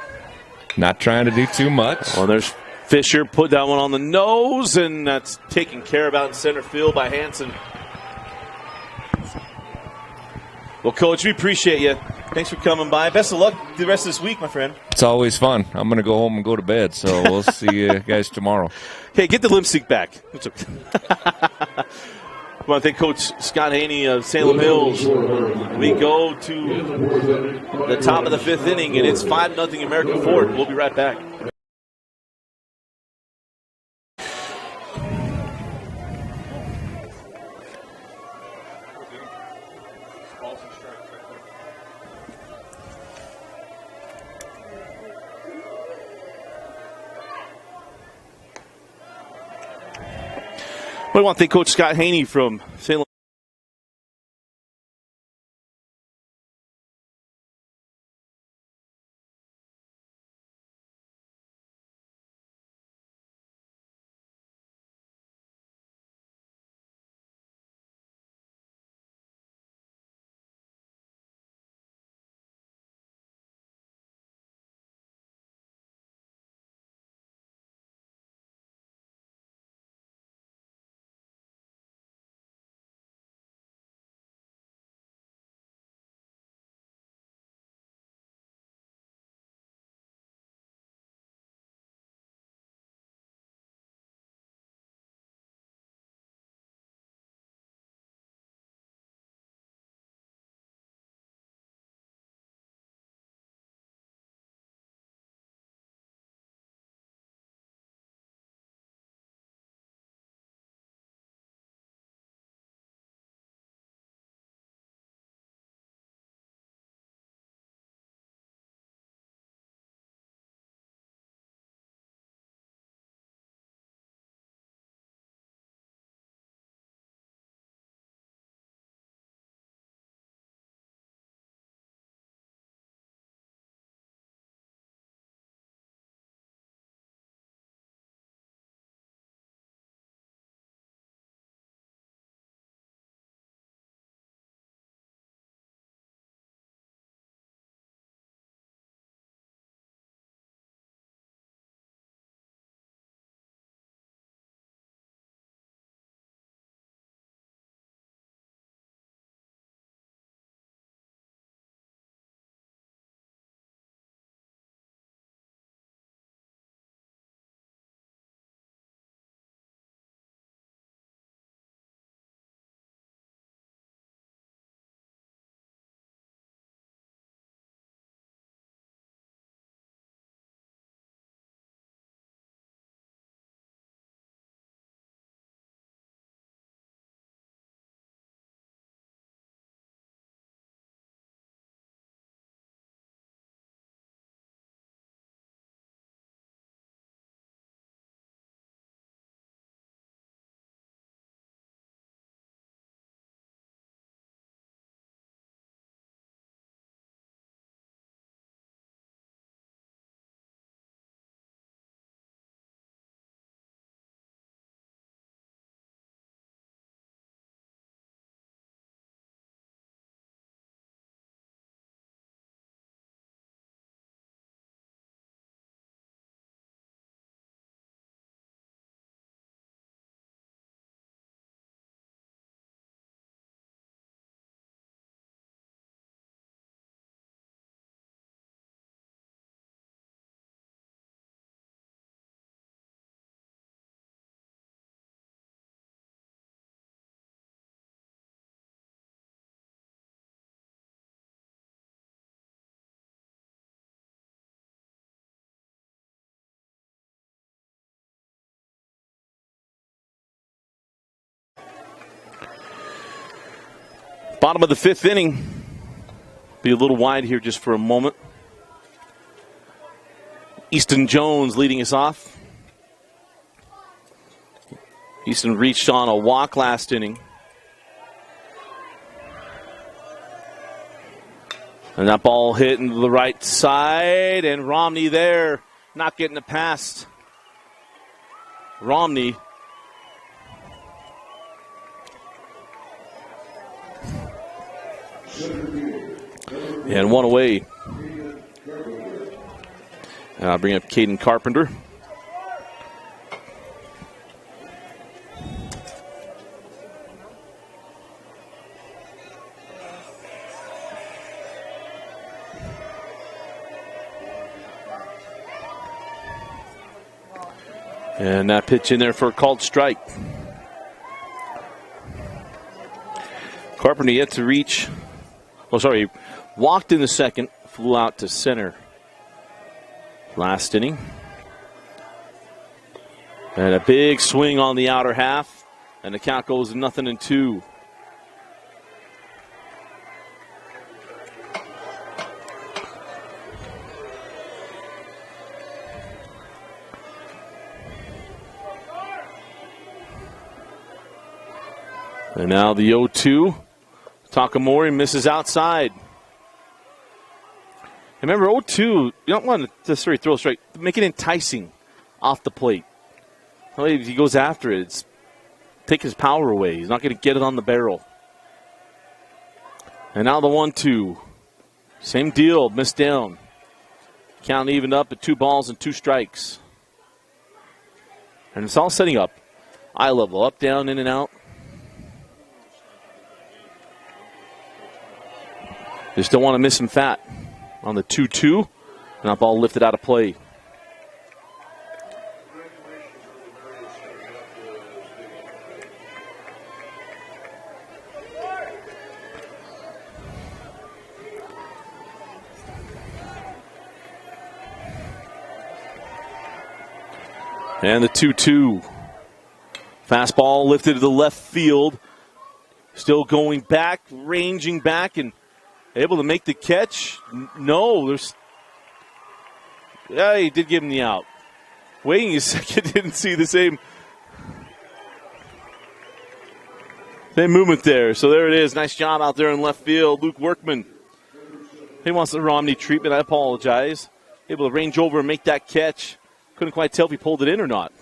not trying to do too much. Well, there's Fisher, put that one on the nose, and that's taken care of out in center field by Hanson. Well, Coach, we appreciate you. Thanks for coming by. Best of luck the rest of this week, my friend. It's always fun. I'm going to go home and go to bed, so we'll see you guys tomorrow. Hey, get the lipstick back. It's okay. I want to thank Coach Scott Haney of Salem Hills. We go to the top of the 5th inning, and it's 5-0 American Fork. We'll be right back. I want to thank Coach Scott Haney from St. Bottom of the 5th inning. Be a little wide here just for a moment. Easton Jones leading us off. Easton reached on a walk last inning. And that ball hit into the right side, and Romney there, not getting it past. Romney. And one away. And I'll bring up Caden Carpenter. And that pitch in there for a called strike. Carpenter yet to reach. Oh, sorry. Walked in the second, flew out to center last inning. And a big swing on the outer half. And the count goes 0-2. And now the 0-2. Takamori misses outside. Remember, 0-2, you don't want to necessarily throw straight. Make it enticing off the plate. If he goes after it, it's take his power away. He's not going to get it on the barrel. And now the 1-2. Same deal, missed down. Count evened up at 2 balls and 2 strikes. And it's all setting up. Eye level, up, down, in and out. Just don't want to miss him fat on the 2-2. And that ball lifted out of play. And the 2-2. Fastball lifted to the left field. Still going back, ranging back, and able to make the catch? No, yeah, he did give him the out. Waiting a second, didn't see the same movement there. So there it is. Nice job out there in left field. Luke Workman. He wants the Romney treatment. I apologize. Able to range over and make that catch. Couldn't quite tell if he pulled it in or not.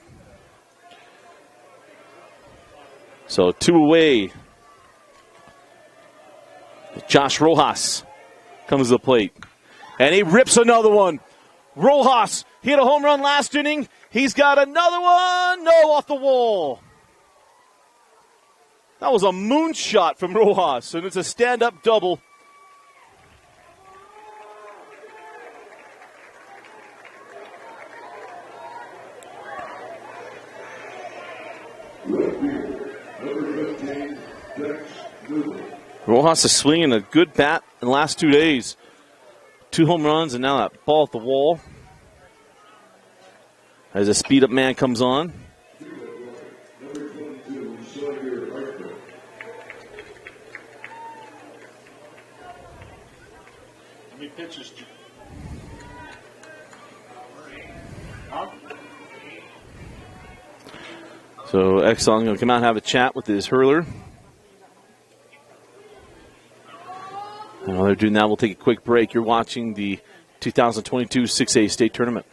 So 2 away. Josh Rojas comes to the plate. And he rips another one. Rojas hit a home run last inning. He's got another one. No, off the wall. That was a moonshot from Rojas, and it's a stand-up double. Rojas is swinging a good bat in the last 2 days. 2 home runs, and now that ball at the wall. As a speed-up man comes on. How many pitches? So Exxon going to come out and have a chat with his hurler. And while they're doing that, we'll take a quick break. You're watching the 2022 6A state tournament.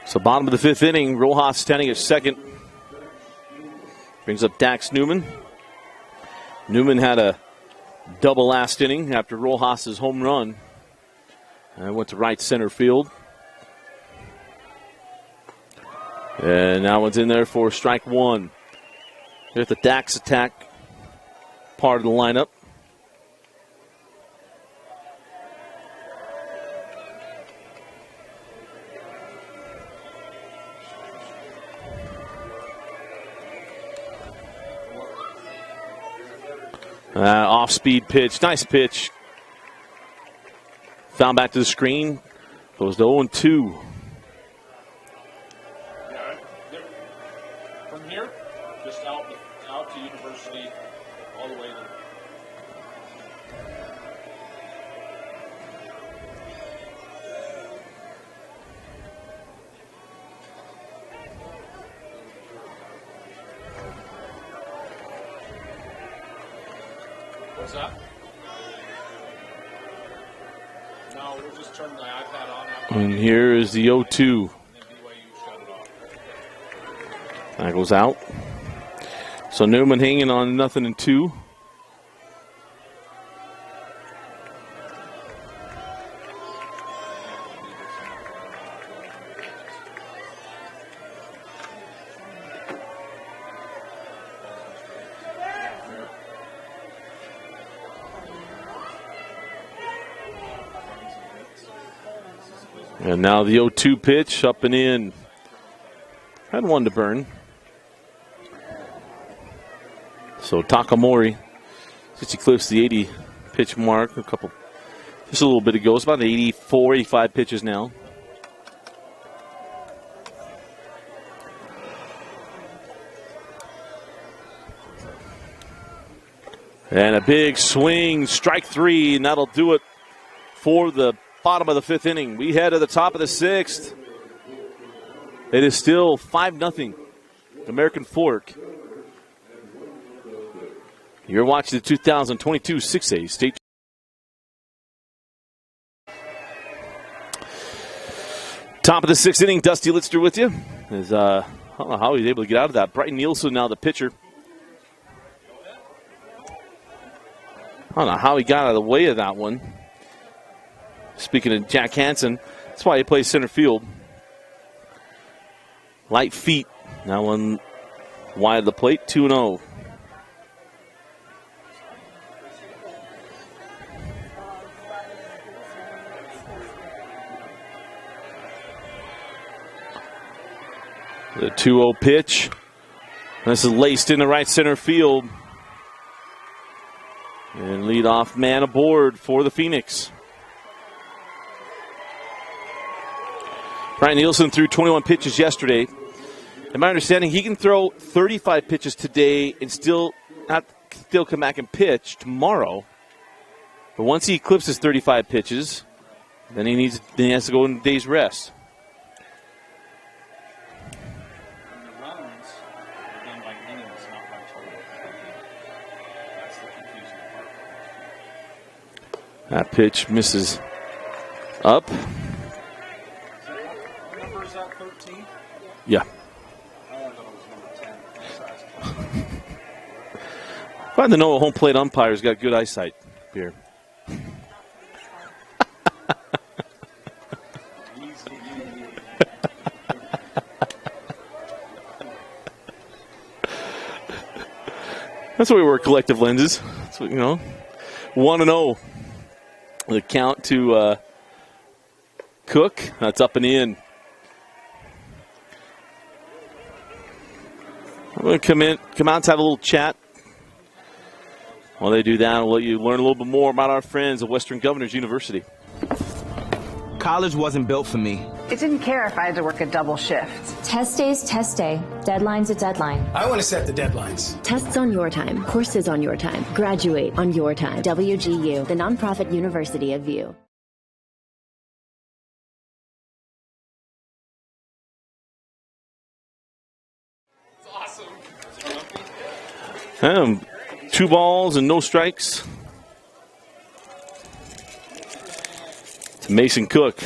So bottom of the 5th inning, Rojas standing at second. Brings up Dax Newman. Newman had a double last inning after Rojas' home run. And went to right center field. And now one's in there for strike 1. Here's the Dax attack part of the lineup. Off-speed pitch. Nice pitch. Found back to the screen. Goes to 0-2. From here, just out to University, all the way to. What's that? No, we'll just turn the iPad on. And here is the 0-2. That goes out. So Newman hanging on 0-2. And now the 0-2 pitch up and in. Had one to burn. So Takamori just eclipsed the 80 pitch mark just a little bit ago. It's about 84, 85 pitches now. And a big swing, strike three, and that'll do it for the bottom of the fifth inning. We head to the top of the sixth. It is still 5-0 American Fork. You're watching the 2022 6A State. Top of the sixth inning, Dusty Litster with you. I don't know how he's able to get out of that. Brighton Nielsen now the pitcher. I don't know how he got out of the way of that one. Speaking of Jack Hansen, that's why he plays center field. Light feet. Now one wide of the plate, 2-0. The 2-0 pitch. This is laced into right center field. And leadoff man aboard for the Phoenix. Brian Nielsen threw 21 pitches yesterday. In my understanding, he can throw 35 pitches today and still come back and pitch tomorrow. But once he eclipses 35 pitches, then he has to go in a day's rest. And the runs are done by innings, not by total. That's the confusing part. That pitch misses up. What number is that, 13? Yeah. I thought it was number 10. Glad to know a home plate umpire's got good eyesight here. That's why we wear collective lenses. That's what, 1-0. The count to Cook. That's up and in. I'm going to come out and have a little chat. While they do that, I'll let you learn a little bit more about our friends at Western Governors University. College wasn't built for me. It didn't care if I had to work a double shift. Test day's test day. Deadline's a deadline. I want to set the deadlines. Tests on your time. Courses on your time. Graduate on your time. WGU, the nonprofit university of VU. Awesome. 2 balls and no strikes to Mason Cook.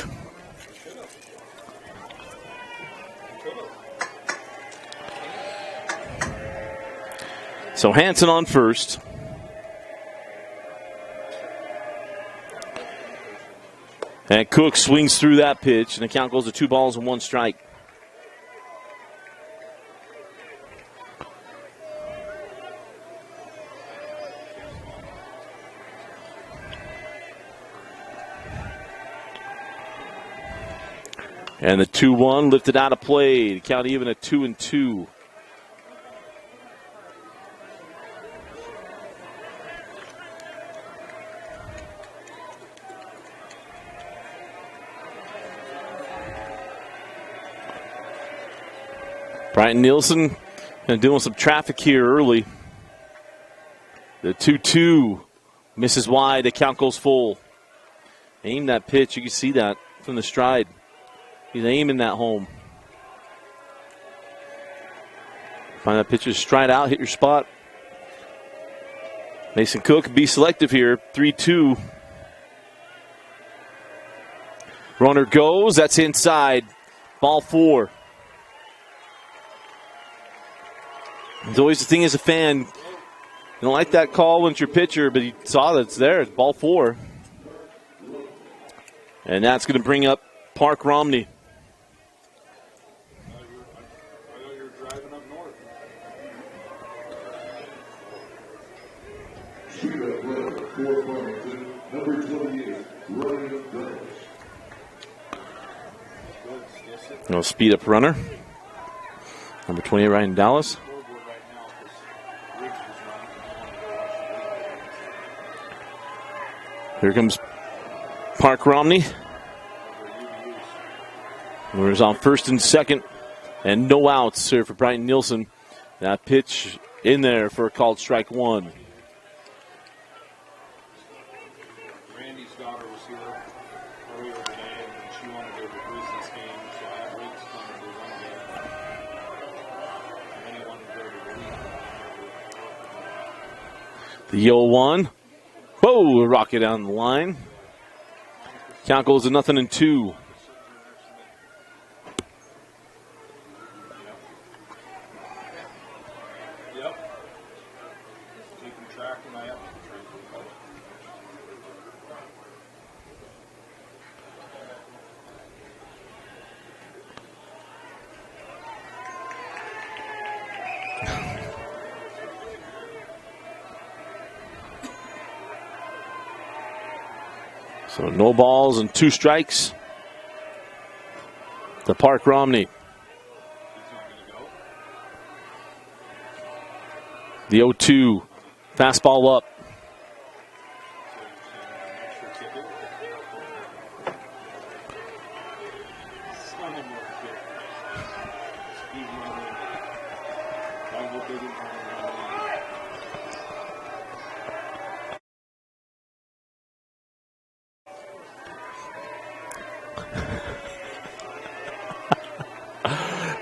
So Hansen on first. And Cook swings through that pitch, and the count goes to 2 balls and 1 strike. And the 2-1 lifted out of play to count even at 2-2. Brian Nielsen doing some traffic here early. The 2-2 misses wide. The count goes full. Aim that pitch. You can see that from the stride. He's aiming that home. Find that pitcher, stride out, hit your spot. Mason Cook, be selective here. 3-2. Runner goes. That's inside. Ball 4. It's always the thing as a fan. You don't like that call when it's your pitcher, but you saw that it's there. It's ball 4. And that's going to bring up Park Romney. No speed up runner. Number 28, Ryan Dallas. Here comes Park Romney. Runners on first and second. And no outs here for Brian Nielsen. That pitch in there for a called strike 1. Randy's daughter was here earlier today, and she wanted to go to the Grizzlies game, so I had Riggs come to one game. And then he wanted to go to the league. The 0-1. Whoa, rocket down the line. Count goes to 0-2. So no balls and 2 strikes to Park Romney. The 0-2, fastball up.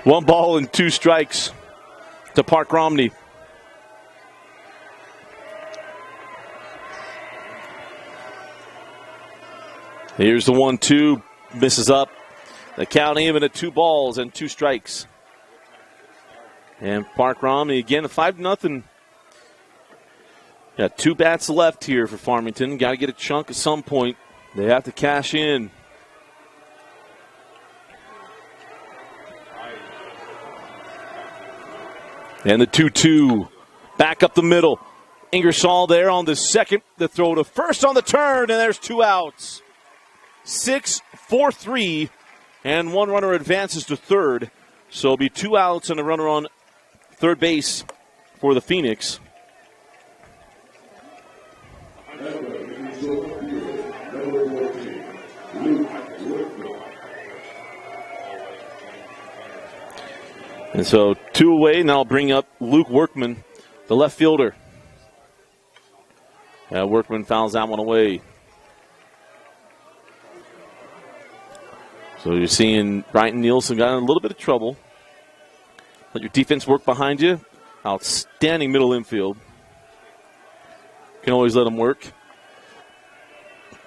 One ball and 2 strikes to Park Romney. Here's the 1-2, misses up. The count even at 2 balls and 2 strikes. And Park Romney again, a 5-0. Got 2 bats left here for Farmington. Got to get a chunk at some point. They have to cash in. And the 2-2, back up the middle. Ingersoll there on the second. The throw to first on the turn, and there's 2 outs. 6-4-3, and 1 runner advances to third. So it'll be 2 outs and a runner on third base for the Phoenix. And so 2 away, and I'll bring up Luke Workman, the left fielder. Workman fouls that one away. So you're seeing Brian Nielsen got in a little bit of trouble. Let your defense work behind you. Outstanding middle infield. Can always let them work.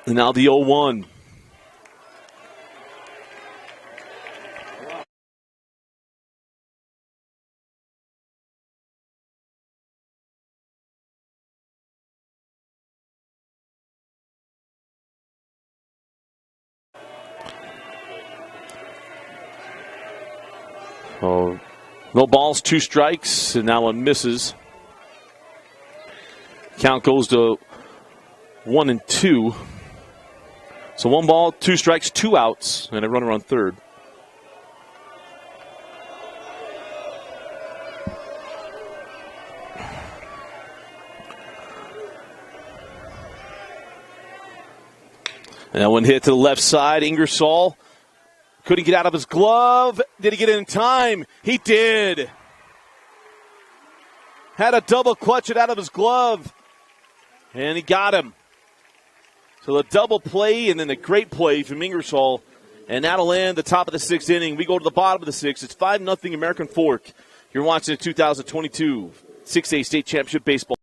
And now the 0-1. Oh, no balls, 2 strikes, and that one misses. Count goes to 1-2. So 1 ball, 2 strikes, 2 outs, and a runner on third. And that one hit to the left side. Ingersoll couldn't get out of his glove. Did he get it in time? He did. Had a double clutch it out of his glove. And he got him. So a double play and then a great play from Ingersoll. And that'll end the top of the 6th inning. We go to the bottom of the 6th. It's 5-0 American Fork. You're watching the 2022 6A State Championship Baseball.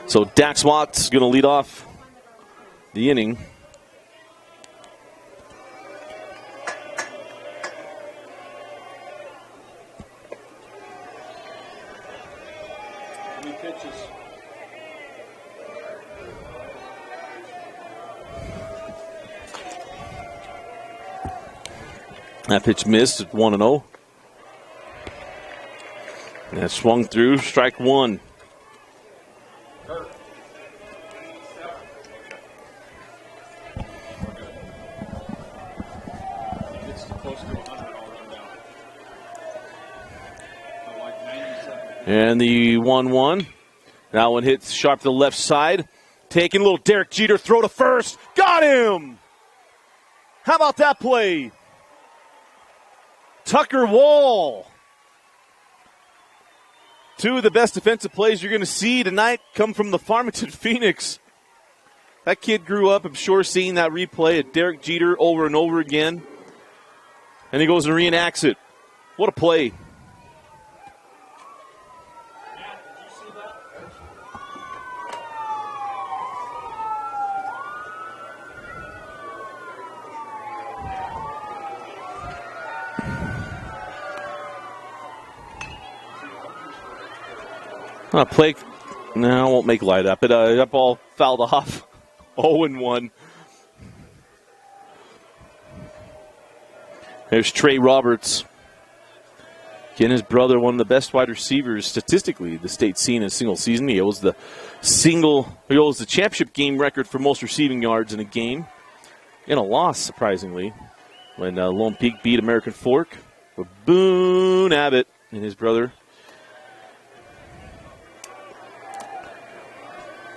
So Dax Watts going to lead off the inning. That pitch missed at 1-0. And that swung through, strike one. And the 1-1. That one hits sharp to the left side. Taking a little Derek Jeter throw to first. Got him! How about that play? Tucker Wall. Two of the best defensive plays you're going to see tonight come from the Farmington Phoenix. That kid grew up, I'm sure, seeing that replay of Derek Jeter over and over again. And he goes and reenacts it. What a play. Play. No, I won't make light up. That ball fouled off. 0-1. There's Trey Roberts. Again, his brother, one of the best wide receivers statistically the state's seen in a single season. He holds the championship game record for most receiving yards in a game. In a loss, surprisingly, when Lone Peak beat American Fork. But Boone Abbott and his brother.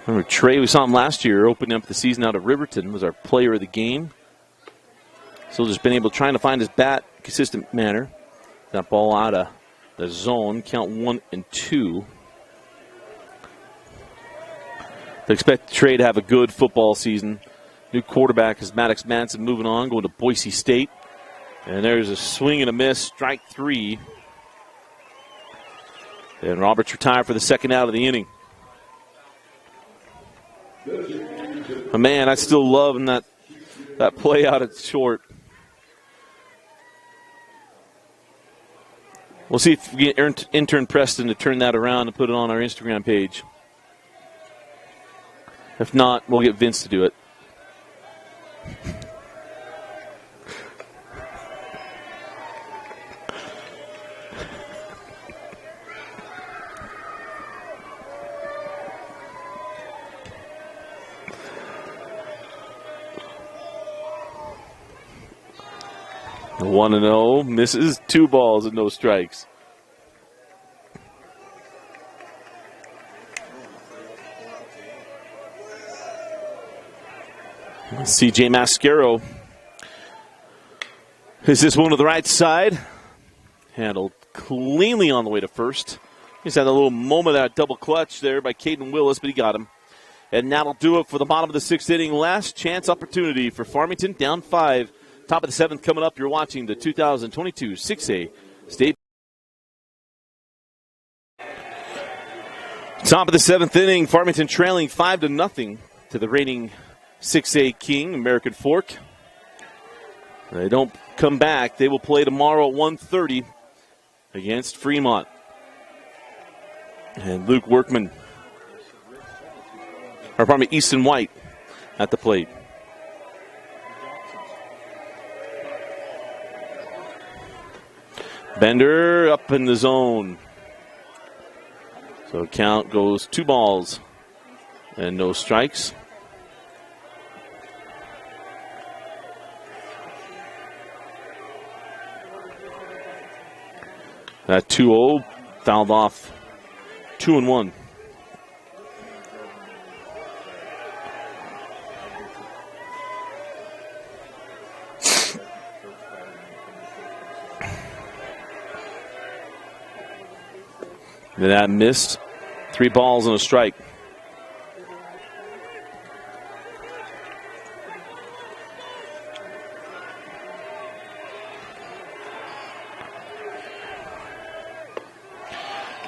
Remember Trey, we saw him last year opening up the season out of Riverton, was our player of the game. Still just been able trying to find his bat in a consistent manner. That ball out of the zone, count 1 and 2. They expect Trey to have a good football season. New quarterback is Maddox Manson moving on, going to Boise State. And there's a swing and a miss, strike 3. And Roberts retired for the second out of the inning. But man, I still love that play out at short. We'll see if we get intern Preston to turn that around and put it on our Instagram page. If not, we'll get Vince to do it. The 1-0 misses, 2 balls and no strikes. CJ Mascaro. Is this one to the right side? Handled cleanly on the way to first. He's had a little moment of that double clutch there by Caden Willis, but he got him. And that'll do it for the bottom of the 6th inning. Last chance opportunity for Farmington, down 5. Top of the 7th coming up. You're watching the 2022 6A State. Top of the 7th inning. Farmington trailing 5-0 to the reigning 6A King, American Fork. They don't come back. They will play tomorrow at 1:30 against Fremont. And Luke Workman, or pardon me, Easton White at the plate. Bender up in the zone. So count goes 2 balls and no strikes. That 2-0 fouled off. 2-1. And that missed. 3 balls and a strike.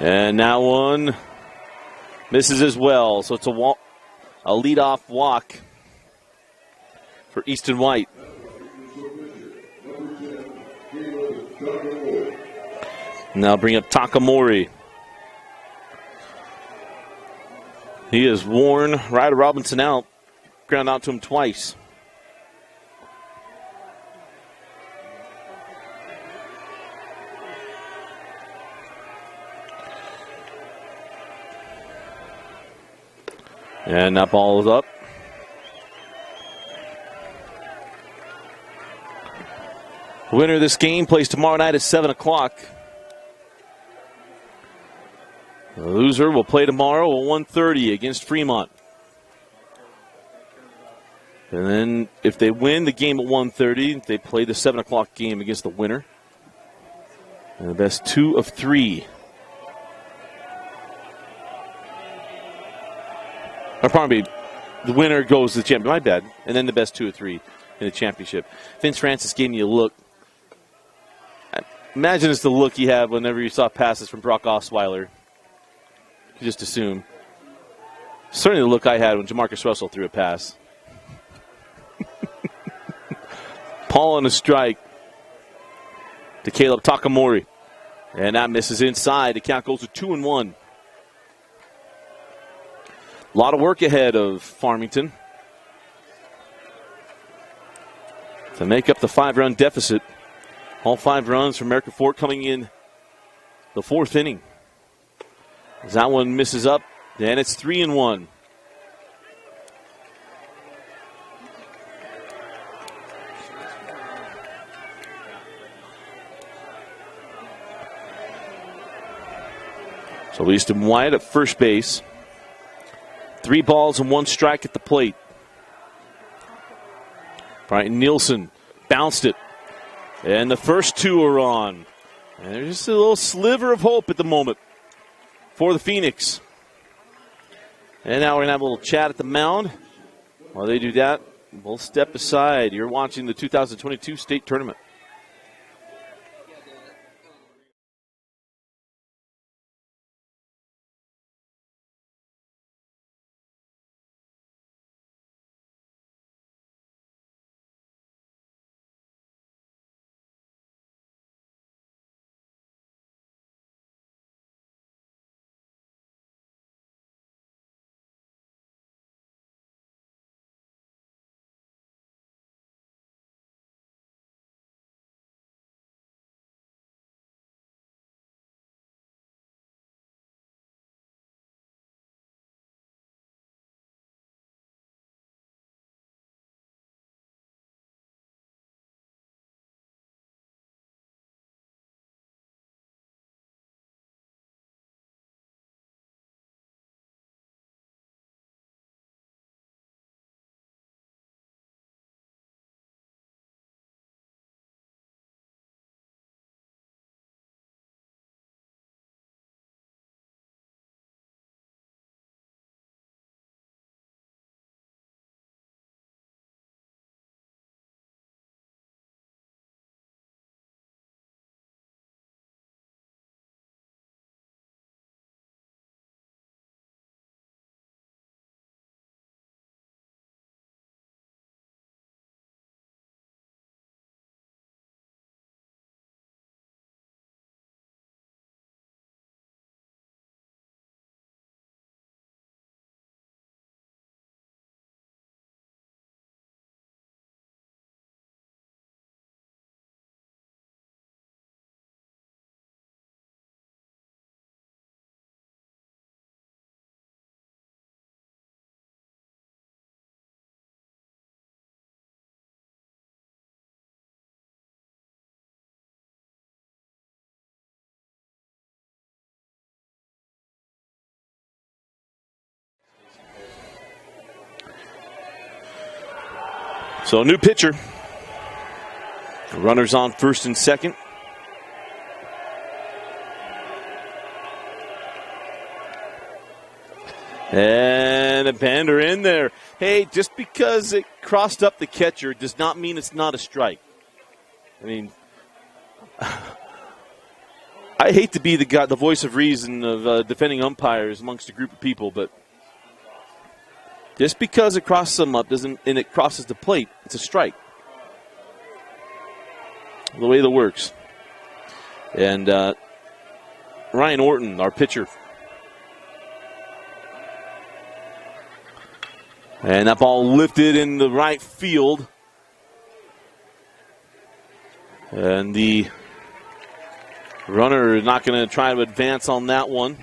And that one misses as well. So it's a leadoff walk for Easton White. Now bring up Takamori. He has worn Ryder Robinson out. Ground out to him twice. And that ball is up. The winner of this game plays tomorrow night at 7 o'clock. The loser will play tomorrow at 1:30 against Fremont. And then if they win the game at 1:30, they play the 7 o'clock game against the winner. And the best 2 of 3. Or probably the winner goes to the championship. My bad. And then the best 2 of 3 in the championship. Vince Francis gave me a look. Imagine it's the look you have whenever you saw passes from Brock Osweiler. You just assume. Certainly the look I had when Jamarcus Russell threw a pass. Paul on a strike to Caleb Takamori. And that misses inside. The count goes to 2-1. A lot of work ahead of Farmington to make up the 5-run deficit. All 5 runs from American Fort coming in the 4th inning. As that one misses up, then it's 3-1. So Easton White at first base. 3 balls and 1 strike at the plate. Brian Nielsen bounced it. And the first 2 are on. And there's just a little sliver of hope at the moment for the Phoenix. And now we're going to have a little chat at the mound. While they do that, we'll step aside. You're watching the 2022 state tournament. So, new pitcher. Runners on first and second. And a bender in there. Hey, just because it crossed up the catcher does not mean it's not a strike. I mean, I hate to be the voice of reason of defending umpires amongst a group of people, but just because it crosses them up and it crosses the plate, it's a strike. The way that works. And Ryan Orton, our pitcher. And that ball lifted in the right field. And the runner is not going to try to advance on that one.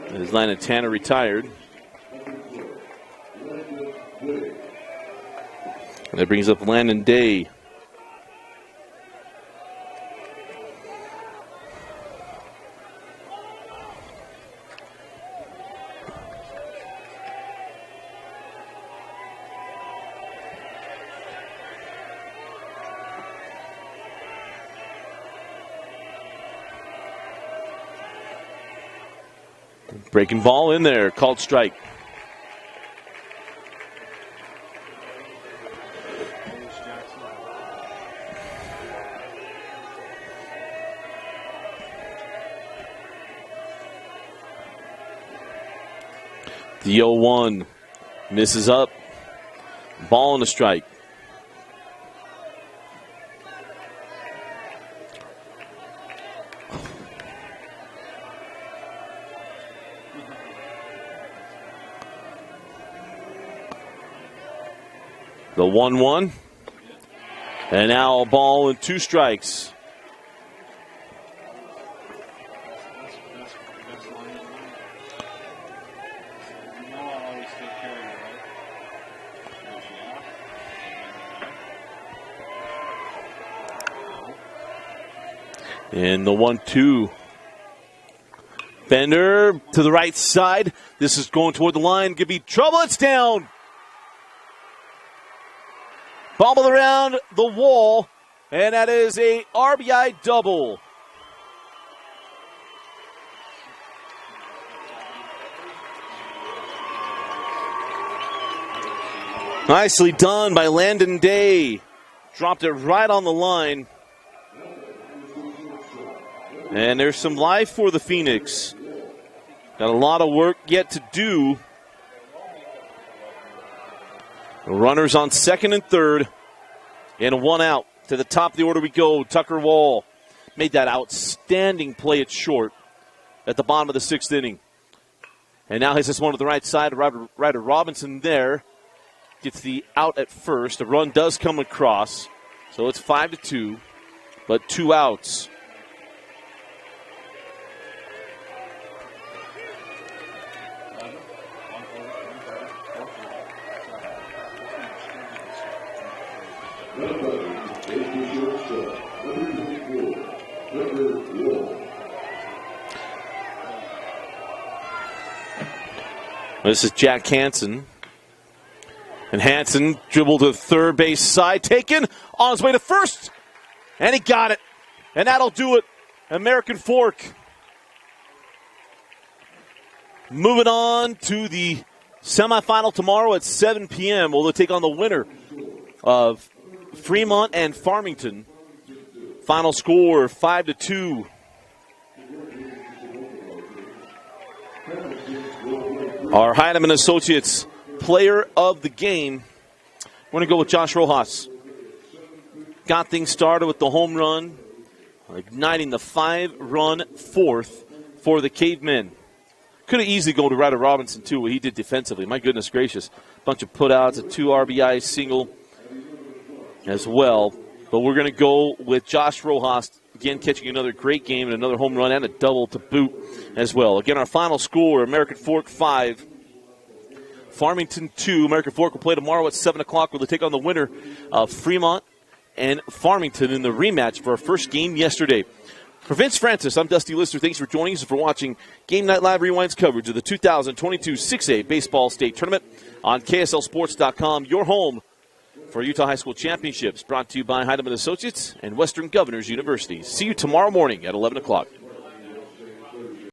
As Landon Tanner retired. And that brings up Landon Day. Breaking ball in there, called strike. The 0-1 misses up. Ball and a strike. The 1-1. And now a ball and 2 strikes. And the 1-2. Bender to the right side. This is going toward the line. Could be trouble. It's down. Bobbled around the wall. And that is a RBI double. Nicely done by Landon Day. Dropped it right on the line. And there's some life for the Phoenix. Got a lot of work yet to do. Runners on second and third. And 1 out. To the top of the order we go. Tucker Wall made that outstanding play at short at the bottom of the 6th inning. And now hits this one to the right side. Ryder Robinson there gets the out at first. The run does come across. So it's 5-2. But 2 outs. This is Jack Hansen. And Hansen dribbled to the third base side. Taken on his way to first. And he got it. And that'll do it. American Fork. Moving on to the semifinal tomorrow at 7 p.m. We'll take on the winner of Fremont and Farmington. Final score 5-2. Our Heinemann Associates player of the game. We're going to go with Josh Rojas. Got things started with the home run, igniting the 5-run fourth for the Cavemen. Could have easily gone to Ryder Robinson, too, what he did defensively. My goodness gracious. Bunch of putouts, a 2 RBI single as well. But we're going to go with Josh Rojas, again, catching another great game and another home run and a double to boot as well. Again, our final score, American Fork 5, Farmington 2. American Fork will play tomorrow at 7 o'clock. We'll take on the winner of Fremont and Farmington in the rematch for our first game yesterday. For Vince Francis, I'm Dusty Lister. Thanks for joining us and for watching Game Night Live Rewind's coverage of the 2022 6A Baseball State Tournament on KSLSports.com, your home for Utah High School Championships, brought to you by Heidemann Associates and Western Governors University. See you tomorrow morning at 11 o'clock.